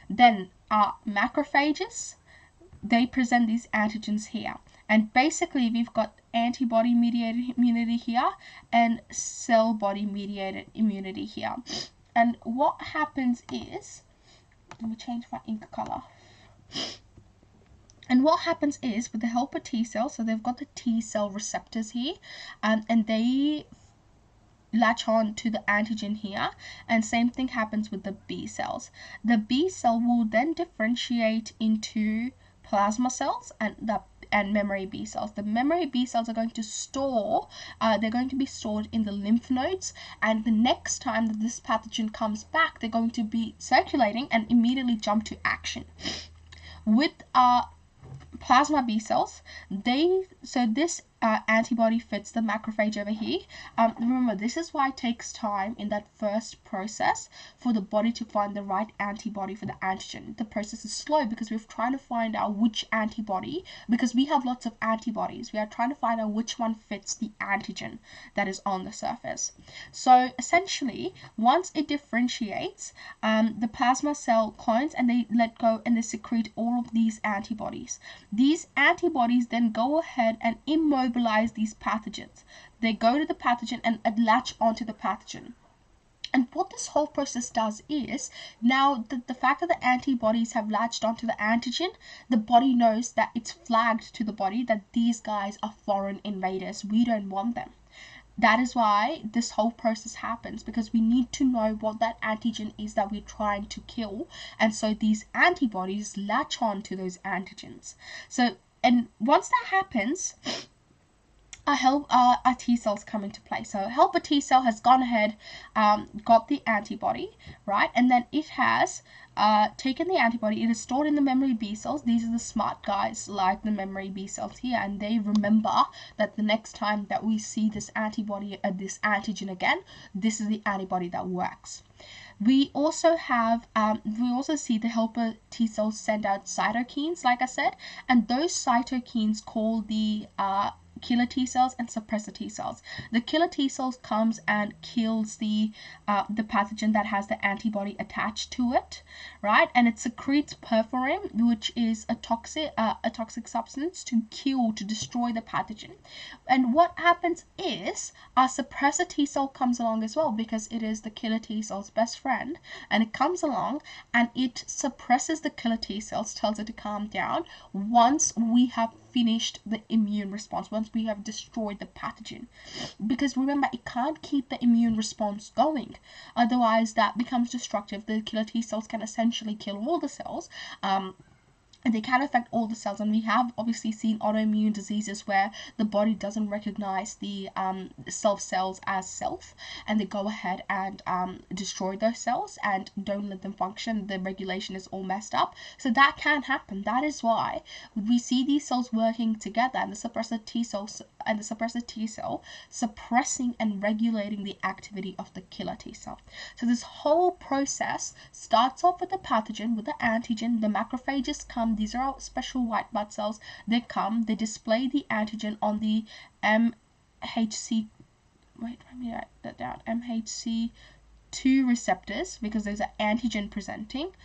Then macrophages, they present these antigens here, and basically we've got antibody mediated immunity here and cell body mediated immunity here. And what happens is, let me change my ink color. And what happens is with the helper T cells, so they've got the T cell receptors here, and they latch on to the antigen here, and same thing happens with the B cells. The B cell will then differentiate into plasma cells and memory B cells. The memory B cells are going to store, they're going to be stored in the lymph nodes, and the next time that this pathogen comes back, they're going to be circulating and immediately jump to action. With plasma B cells, this antibody fits the macrophage over here. Remember, this is why it takes time in that first process for the body to find the right antibody for the antigen. The process is slow because we're trying to find out which antibody, because we have lots of antibodies, we are trying to find out which one fits the antigen that is on the surface. So essentially, once it differentiates, the plasma cell clones and they let go and they secrete all of these antibodies. These antibodies then go ahead and immobilize these pathogens. They go to the pathogen and latch onto the pathogen. And what this whole process does is, now the fact that the antibodies have latched onto the antigen, the body knows that it's flagged to the body that these guys are foreign invaders. We don't want them. That is why this whole process happens, because we need to know what that antigen is that we're trying to kill. And so these antibodies latch on to those antigens. So, and once that happens, our T cells come into play. So a helper T cell has gone ahead, got the antibody, right? And then it has taken the antibody, it is stored in the memory B cells. These are the smart guys, like the memory B cells here, and they remember that the next time that we see this antibody, this antigen again, this is the antibody that works. We also have, we also see the helper T cells send out cytokines, like I said, and those cytokines call the killer T cells and suppressor T cells. The killer T cells comes and kills the pathogen that has the antibody attached to it, right? And it secretes perforin, which is a toxic substance to destroy the pathogen. And what happens is our suppressor T cell comes along as well, because it is the killer T cell's best friend, and it comes along and it suppresses the killer T cells, tells it to calm down once we have finished the immune response, once we have destroyed the pathogen. Because remember, it can't keep the immune response going, otherwise that becomes destructive. The killer T cells can essentially kill all the cells, and they can affect all the cells. And we have obviously seen autoimmune diseases where the body doesn't recognize the self cells as self, and they go ahead and destroy those cells and don't let them function. The regulation is all messed up. So that can happen. That is why we see these cells working together, and the suppressor T cells and the suppressor T cell suppressing and regulating the activity of the killer T cell. So this whole process starts off with the pathogen, with the antigen. The macrophages come. These are our special white blood cells. They come, they display the antigen on the MHC, wait, let me write that down, MHC2 receptors, because those are antigen presenting.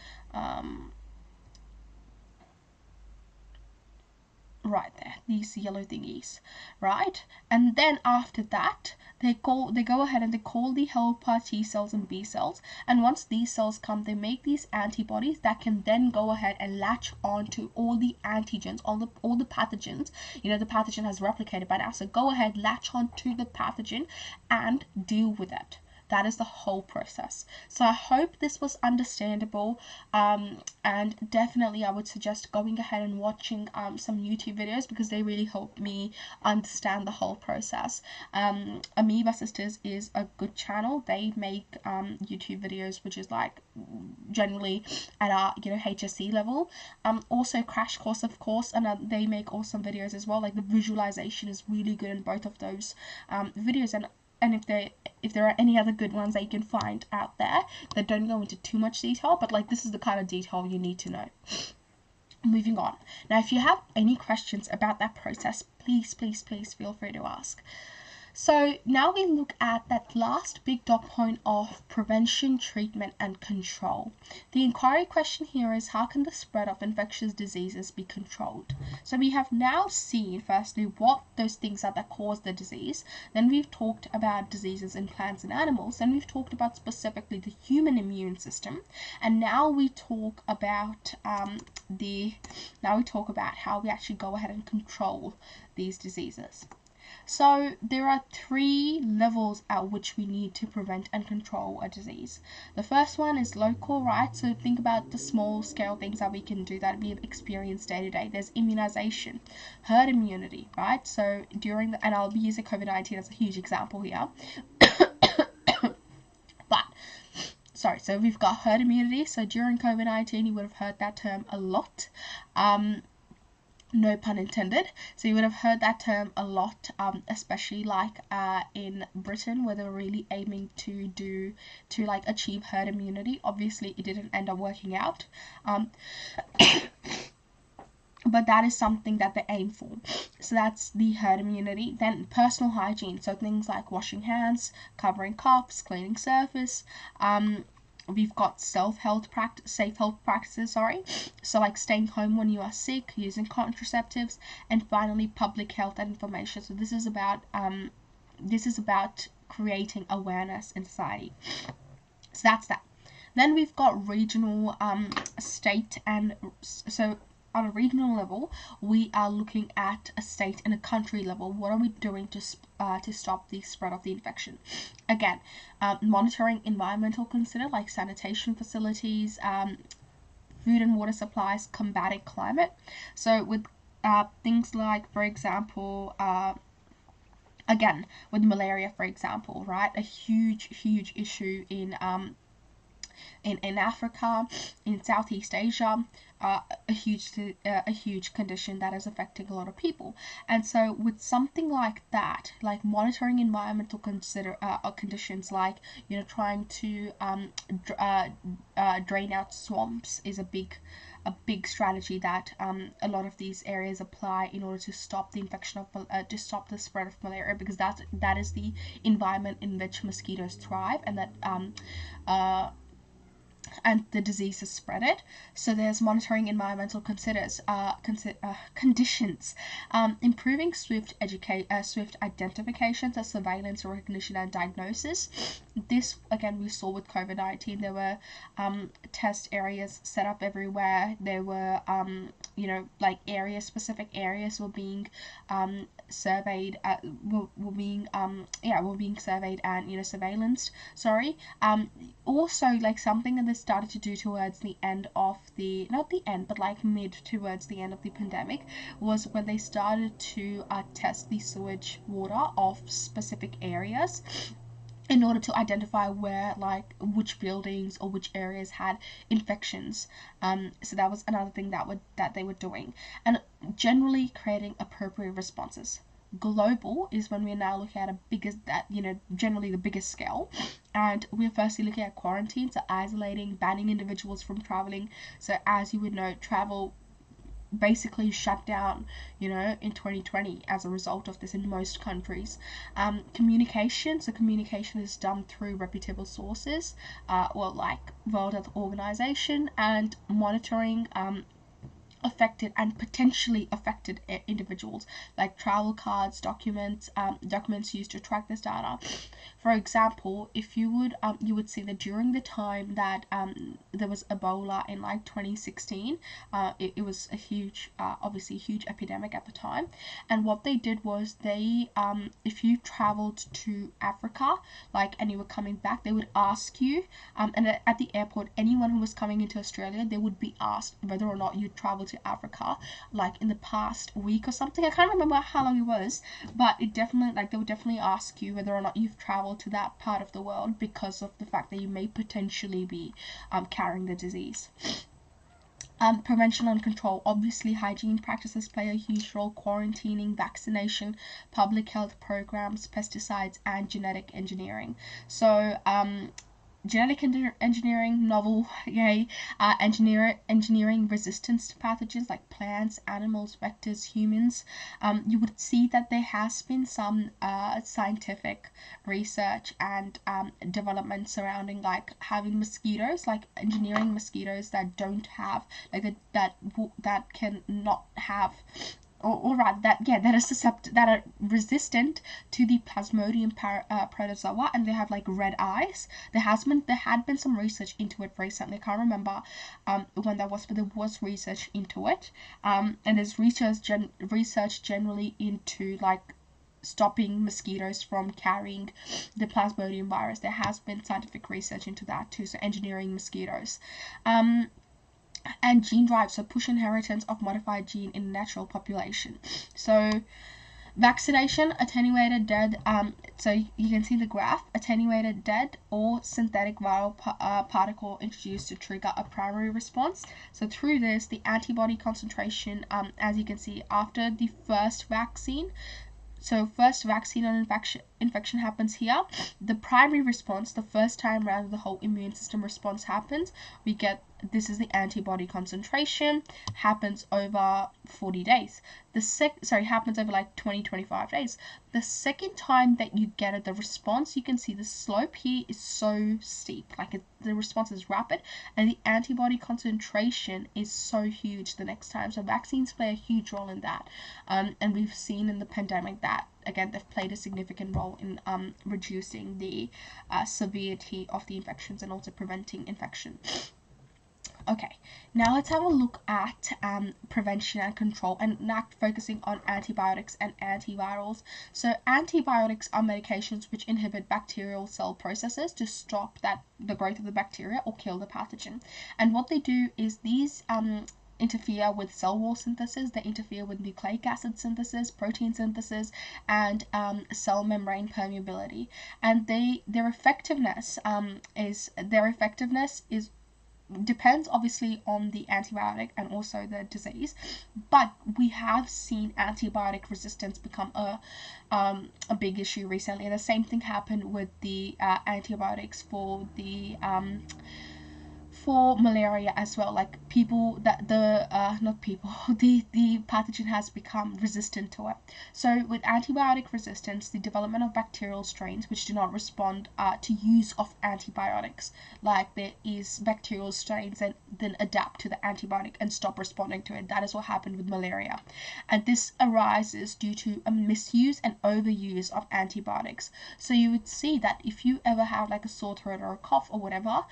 Right there, these yellow thingies, right? And then after that, they go ahead and they call the helper T cells and B cells. And once these cells come, they make these antibodies that can then go ahead and latch on to all the antigens, all the pathogens. You know, the pathogen has replicated by now, so go ahead, latch on to the pathogen and deal with it. That is the whole process. So I hope this was understandable, and definitely I would suggest going ahead and watching some YouTube videos, because they really helped me understand the whole process. Amoeba Sisters is a good channel. They make YouTube videos which is like generally at our HSC level. Also Crash Course, of course, and they make awesome videos as well. Like the visualization is really good in both of those videos, and if there are any other good ones that you can find out there that don't go into too much detail, but like this is the kind of detail you need to know. Moving on. Now, if you have any questions about that process, please feel free to ask. So now we look at that last big dot point of prevention, treatment, and control. The inquiry question here is, how can the spread of infectious diseases be controlled? So we have now seen, firstly, what those things are that cause the disease. Then we've talked about diseases in plants and animals. Then we've talked about specifically the human immune system. And now we talk about how we actually go ahead and control these diseases. So there are 3 levels at which we need to prevent and control a disease. The first one is local, right? So think about the small scale things that we can do that we experience day to day. There's immunization, herd immunity, right? So and I'll be using COVID-19 as a huge example here. So we've got herd immunity. So during COVID-19, you would have heard that term a lot. No pun intended. So you would have heard that term a lot, especially like in Britain, where they were really aiming to achieve herd immunity. Obviously, it didn't end up working out. But that is something that they aim for. So that's the herd immunity. Then personal hygiene. So things like washing hands, covering coughs, cleaning surface. We've got safe health practices, so like staying home when you are sick, using contraceptives, and finally public health and information. So this is about creating awareness in society. So that's that. Then we've got regional, state, and so on a regional level, we are looking at a state and a country level. What are we doing to stop the spread of the infection? Again, monitoring environmental consider like sanitation facilities, food and water supplies, combating climate. So with things like, for example, again, with malaria, for example, right? A huge issue in Africa, in Southeast Asia, a huge condition that is affecting a lot of people. And so with something like that, like monitoring environmental conditions, like trying to drain out swamps is a big a big strategy that a lot of these areas apply in order to stop the infection of to stop the spread of malaria, because that is the environment in which mosquitoes thrive, and that uh, and the disease is spread it. So there's monitoring environmental conditions, improving swift identification, so surveillance, recognition, and diagnosis. This again we saw with COVID-19. There were test areas set up everywhere. There were like specific areas were being surveyed, were being surveyed and surveillanced. Sorry. Also, like something that they started to do towards the end of the, not the end, but like mid towards the end of the pandemic, was when they started to test the sewage water of specific areas in order to identify where, like, which buildings or which areas had infections. So that was another thing that they were doing, and generally creating appropriate responses. Global is when we're now looking at generally the biggest scale, and we're firstly looking at quarantine, so isolating, banning individuals from traveling. So as you would know, travel basically shut down, in 2020 as a result of this in most countries. Communication is done through reputable sources, or like World Health Organization, and monitoring affected and potentially affected individuals, like travel cards, documents used to track this data. For example, if you would see that during the time that there was Ebola in like 2016, it was a huge, obviously a huge epidemic at the time, and what they did was they, if you traveled to Africa, like, and you were coming back, they would ask you, and at the airport, anyone who was coming into Australia, they would be asked whether or not you traveled to Africa, like in the past week or something. I can't remember how long it was, but it definitely, like, they would definitely ask you whether or not you've traveled to that part of the world, because of the fact that you may potentially be carrying the disease. Prevention and control. Obviously, hygiene practices play a huge role. Quarantining, vaccination, public health programs, pesticides, and genetic engineering. So, genetic engineering, novel, engineering resistance to pathogens like plants, animals, vectors, humans. You would see that there has been some scientific research and development surrounding, like, having mosquitoes, like engineering mosquitoes that don't have, like, that can not have, or rather that are resistant to the Plasmodium protozoa, and they have like red eyes. There had been some research into it recently. I can't remember when that was, but there was research into it. And there's research generally into, like, stopping mosquitoes from carrying the Plasmodium virus. There has been scientific research into that too. So engineering mosquitoes. And gene drive, so push inheritance of modified gene in natural population. So vaccination, attenuated dead, so you can see the graph, attenuated dead or synthetic viral particle introduced to trigger a primary response. So through this, the antibody concentration, as you can see, after the first vaccine, so first vaccine on infection happens here. The primary response, the first time around the whole immune system response happens, we get, this is the antibody concentration, happens over 40 days. Happens over like 20-25 days. The second time that you get it, the response, you can see the slope here is so steep, like the response is rapid, and the antibody concentration is so huge the next time. So vaccines play a huge role in that, and we've seen in the pandemic that, again, they've played a significant role in reducing the severity of the infections and also preventing infection. Okay, now let's have a look at prevention and control, and now focusing on antibiotics and antivirals. So antibiotics are medications which inhibit bacterial cell processes to stop the growth of the bacteria or kill the pathogen. And what they do is these interfere with cell wall synthesis, they interfere with nucleic acid synthesis, protein synthesis, and cell membrane permeability. And their effectiveness is depends obviously on the antibiotic and also the disease, but we have seen antibiotic resistance become a big issue recently, and the same thing happened with the antibiotics for the for malaria as well, like people that the not people the pathogen has become resistant to it. So with antibiotic resistance, the development of bacterial strains which do not respond to use of antibiotics, like there is bacterial strains that then adapt to the antibiotic and stop responding to it. That is what happened with malaria, and this arises due to a misuse and overuse of antibiotics. So you would see that if you ever have like a sore throat or a cough or whatever,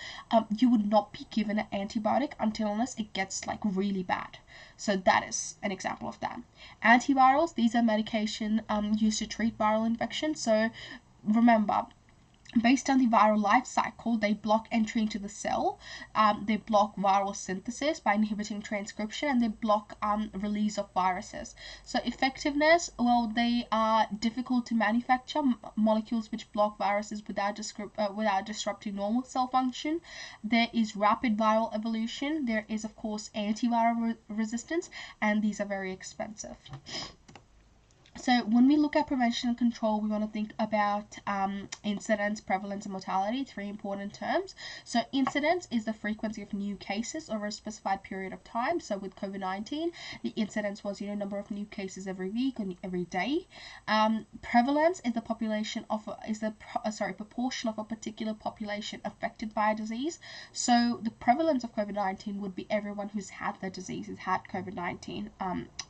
you would not be given an antibiotic unless it gets like really bad. So that is an example of that. Antivirals, these are medication used to treat viral infections. So remember, based on the viral life cycle, they block entry into the cell, they block viral synthesis by inhibiting transcription, and they block release of viruses. So effectiveness, well, they are difficult to manufacture molecules which block viruses without disrupting normal cell function. There is rapid viral evolution. There is, of course, antiviral resistance, and these are very expensive. So when we look at prevention and control, we want to think about incidence, prevalence, and mortality, three important terms. So incidence is the frequency of new cases over a specified period of time. So with COVID-19, the incidence was, number of new cases every week or every day. Prevalence is the population of proportion of a particular population affected by a disease. So the prevalence of COVID-19 would be everyone who's had the disease, has had COVID-19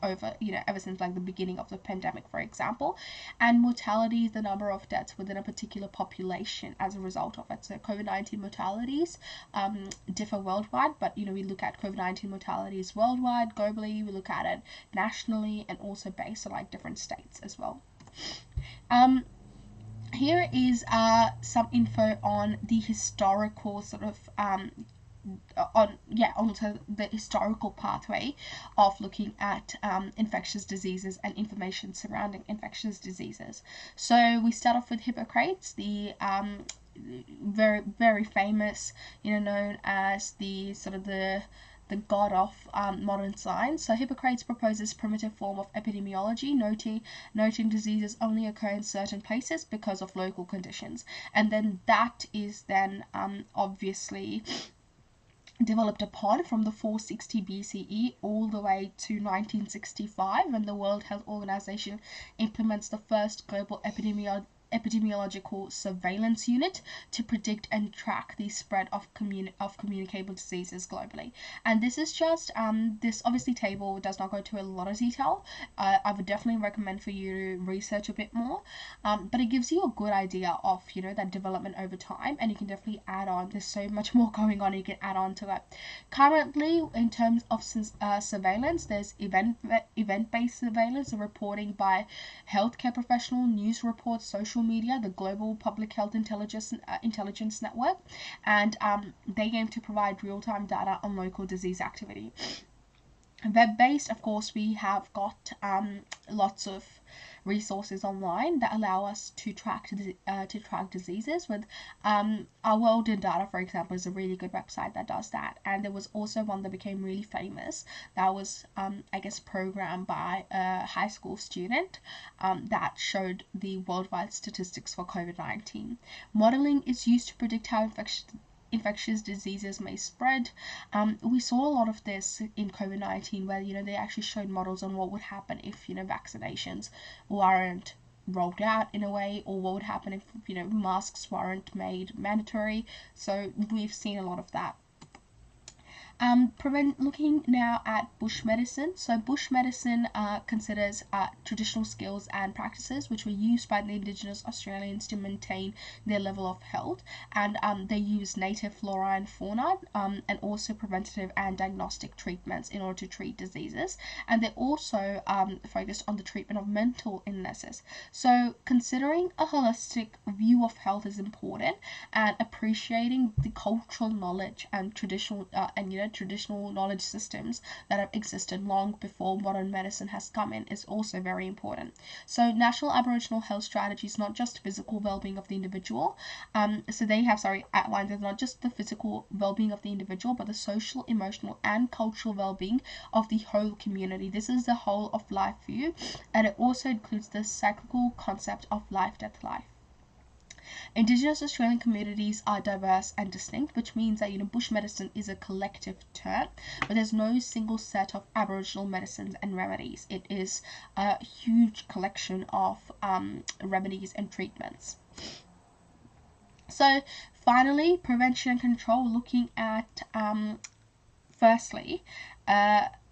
over, ever since like the beginning of the pandemic, for example. And mortality is the number of deaths within a particular population as a result of it. So COVID-19 mortalities differ worldwide, but we look at COVID-19 mortalities worldwide, globally, we look at it nationally, and also based on like different states as well. Here is some info on the historical sort of onto the historical pathway of looking at infectious diseases and information surrounding infectious diseases. So we start off with Hippocrates, the very, very famous, known as the sort of the god of modern science. So Hippocrates proposes primitive form of epidemiology, noting diseases only occur in certain places because of local conditions, and then that is then obviously developed upon from the 460 BCE all the way to 1965, when the World Health Organization implements the first global epidemiological surveillance unit to predict and track the spread of communicable diseases globally. And this is just this obviously table does not go into a lot of detail. I would definitely recommend for you to research a bit more, but it gives you a good idea of that development over time, and you can definitely add on. There's so much more going on, you can add on to it. Currently, in terms of surveillance, there's event-based surveillance, the reporting by healthcare professional, news reports, social media, the Global Public Health Intelligence Network, and they aim to provide real-time data on local disease activity. Web-based, of course, we have got lots of resources online that allow us to track diseases. With Our World in Data, for example, is a really good website that does that. And there was also one that became really famous that was I guess programmed by a high school student that showed the worldwide statistics for COVID-19. Modeling is used to predict how infectious diseases may spread. We saw a lot of this in COVID-19, where they actually showed models on what would happen if vaccinations weren't rolled out in a way, or what would happen if masks weren't made mandatory. So we've seen a lot of that. Looking now at bush medicine. So bush medicine considers traditional skills and practices which were used by the Indigenous Australians to maintain their level of health, and they use native flora and fauna, and also preventative and diagnostic treatments in order to treat diseases, and they also focused on the treatment of mental illnesses. So considering a holistic view of health is important, and appreciating the cultural knowledge and traditional knowledge systems that have existed long before modern medicine has come in is also very important. So national Aboriginal health strategy is not just physical well-being of the individual. So they have outlined that not just the physical well-being of the individual, but the social, emotional, and cultural well-being of the whole community. This is the whole of life view, and it also includes the cyclical concept of life, death, life. Indigenous Australian communities are diverse and distinct, which means that bush medicine is a collective term, but there's no single set of Aboriginal medicines and remedies. It is a huge collection of remedies and treatments. So finally, prevention and control, looking at firstly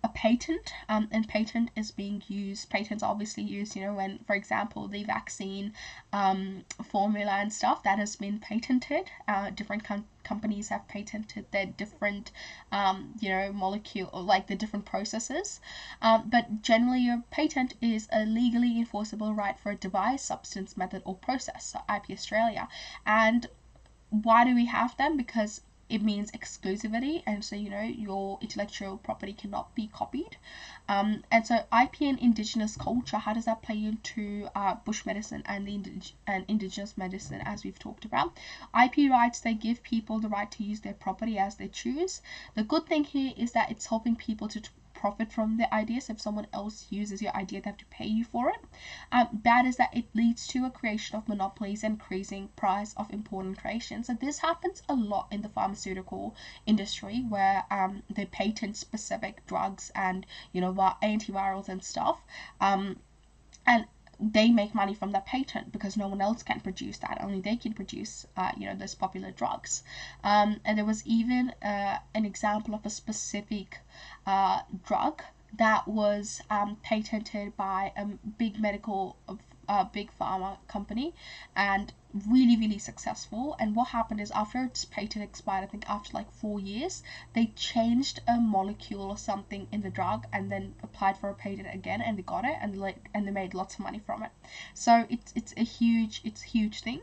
a patent, and patent is being used, patents are obviously used, when, for example, the vaccine formula and stuff that has been patented. Different companies have patented their different molecule, or like the different processes, but generally a patent is a legally enforceable right for a device, substance, method, or process. So IP Australia. And why do we have them? Because it means exclusivity, and so your intellectual property cannot be copied. And so IP and Indigenous culture, how does that play into bush medicine and Indigenous medicine, as we've talked about? IP rights, they give people the right to use their property as they choose. The good thing here is that it's helping people to profit from the idea. So if someone else uses your idea, they have to pay you for it. Bad is that it leads to a creation of monopolies and increasing price of important creations. So this happens a lot in the pharmaceutical industry, where they patent specific drugs and antivirals and stuff, and they make money from that patent because no one else can produce that. Only they can produce, those popular drugs. And there was even an example of a specific drug that was patented by a big big pharma company, and really successful. And what happened is, after its patent expired, I think after like 4 years, they changed a molecule or something in the drug and then applied for a patent again, and they got it, and they made lots of money from it. So it's a huge thing.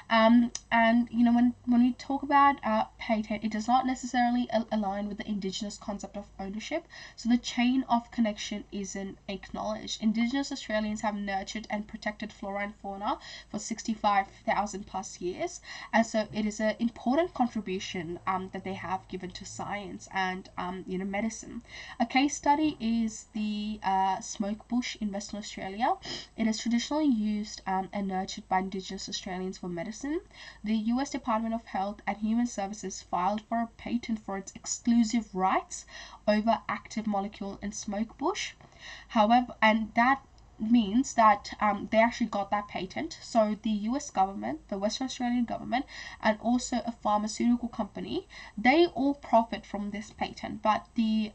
And when we talk about patent, it does not necessarily align with the Indigenous concept of ownership. So the chain of connection isn't acknowledged. Indigenous Australians have nurtured and protected flora and fauna for 65,000 plus years, and so it is an important contribution that they have given to science and medicine. A case study is the smoke bush in Western Australia. It is traditionally used and nurtured by Indigenous Australians for medicine. The US Department of Health and Human Services filed for a patent for its exclusive rights over active molecule in smoke bush. However, and that means that they actually got that patent. So the US government, the Western Australian government, and also a pharmaceutical company, they all profit from this patent, but the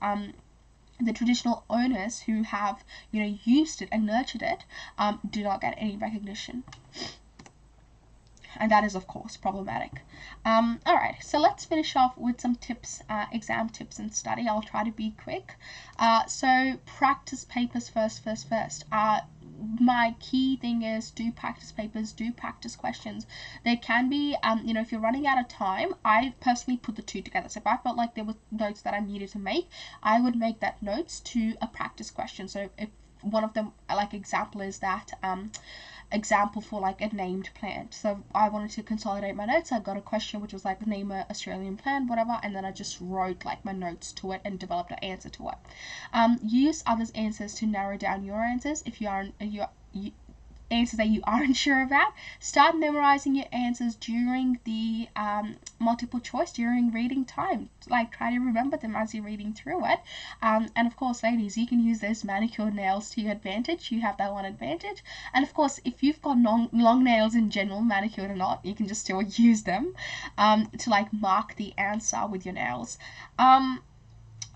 traditional owners who have used it and nurtured it do not get any recognition. And that is, of course, problematic. Alright, so let's finish off with some tips, exam tips and study. I'll try to be quick. So practice papers first. My key thing is do practice papers, do practice questions. There can be, if you're running out of time, I personally put the two together. So if I felt like there were notes that I needed to make, I would make that notes to a practice question. So if one of them, like example, is that example for like a named plant. So I wanted to consolidate my notes. I got a question which was like name a Australian plant, whatever, and then I just wrote like my notes to it and developed an answer to it. Use others' answers to narrow down your answers. If answers that you aren't sure about, start memorizing your answers during the multiple choice during reading time. Like, try to remember them as you're reading through it. And of course, ladies, you can use those manicured nails to your advantage. You have that one advantage. And of course, if you've got long nails in general, manicured or not, you can just still use them to like mark the answer with your nails.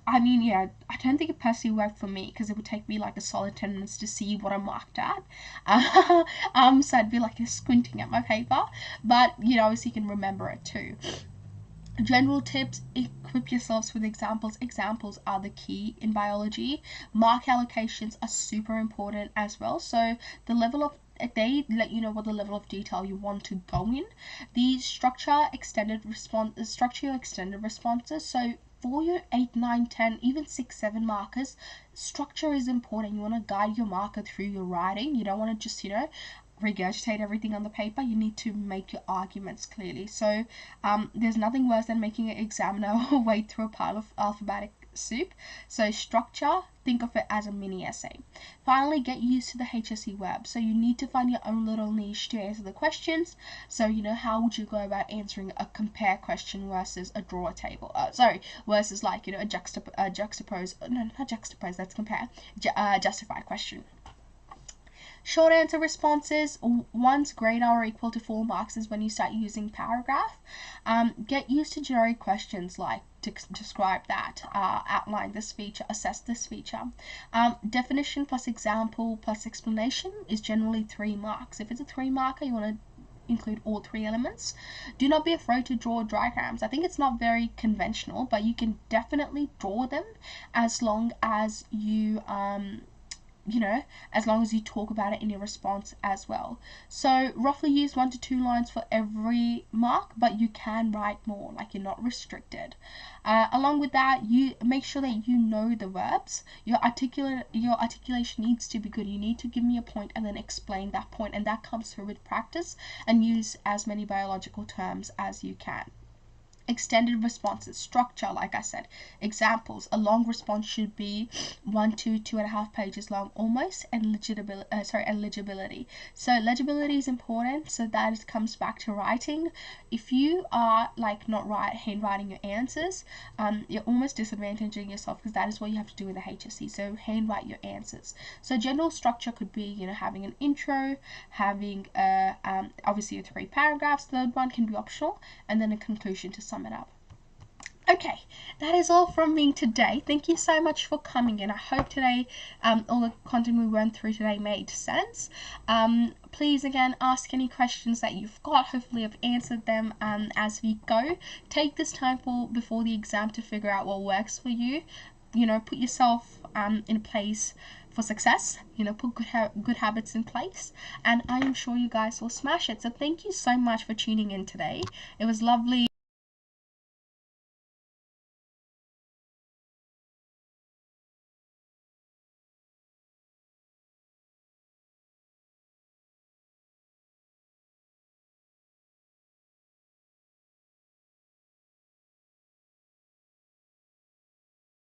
I mean, yeah, I don't think it personally worked for me because it would take me like a solid 10 minutes to see what I marked at. So I'd be like squinting at my paper, but obviously you can remember it too. General tips: equip yourselves with examples. Examples are the key in biology. Mark allocations are super important as well. So the level of they let you know what the level of detail you want to go in. The structure your extended responses. So for your 8, 9, 10, even 6, 7 markers, structure is important. You want to guide your marker through your writing. You don't want to just, regurgitate everything on the paper. You need to make your arguments clearly. So there's nothing worse than making an examiner wade through a pile of alphabetic soup. So structure, think of it as a mini essay. Finally, get used to the HSC web. So you need to find your own little niche to answer the questions. So, you know, how would you go about answering a compare question versus a draw table? Versus like, you know, a juxtapose, no, not juxtapose, that's compare, justified question. Short answer responses, once grade are equal to 4 marks is when you start using paragraph. Get used to generic questions like to describe that, outline this feature, assess this feature. Definition plus example plus explanation is generally 3 marks. If it's a 3 marker, you want to include all 3 elements. Do not be afraid to draw diagrams. I think it's not very conventional, but you can definitely draw them as long as you as long as you talk about it in your response as well. So roughly use 1 to 2 lines for every mark, but you can write more, like you're not restricted. Along with that, you make sure that you know the verbs. Your articulation needs to be good. You need to give me a point and then explain that point, and that comes through with practice, and use as many biological terms as you can. Extended responses, structure, like I said, examples. A long response should be 1 to 2.5 pages long almost, and legibility. So legibility is important, so that comes back to writing. If you are like not handwriting your answers, you're almost disadvantaging yourself, because that is what you have to do in the HSC. So handwrite your answers. So general structure could be, you know, having an intro, having obviously your 3 paragraphs, third one can be optional, and then a conclusion to sum it up. Okay, that is all from me today. Thank you so much for coming in. I hope today all the content we went through today made sense. Please again ask any questions that you've got. Hopefully I've answered them as we go. Take this time before the exam to figure out what works for you. You know, put yourself in a place for success. You know, put good habits in place, and I am sure you guys will smash it. So thank you so much for tuning in today. It was lovely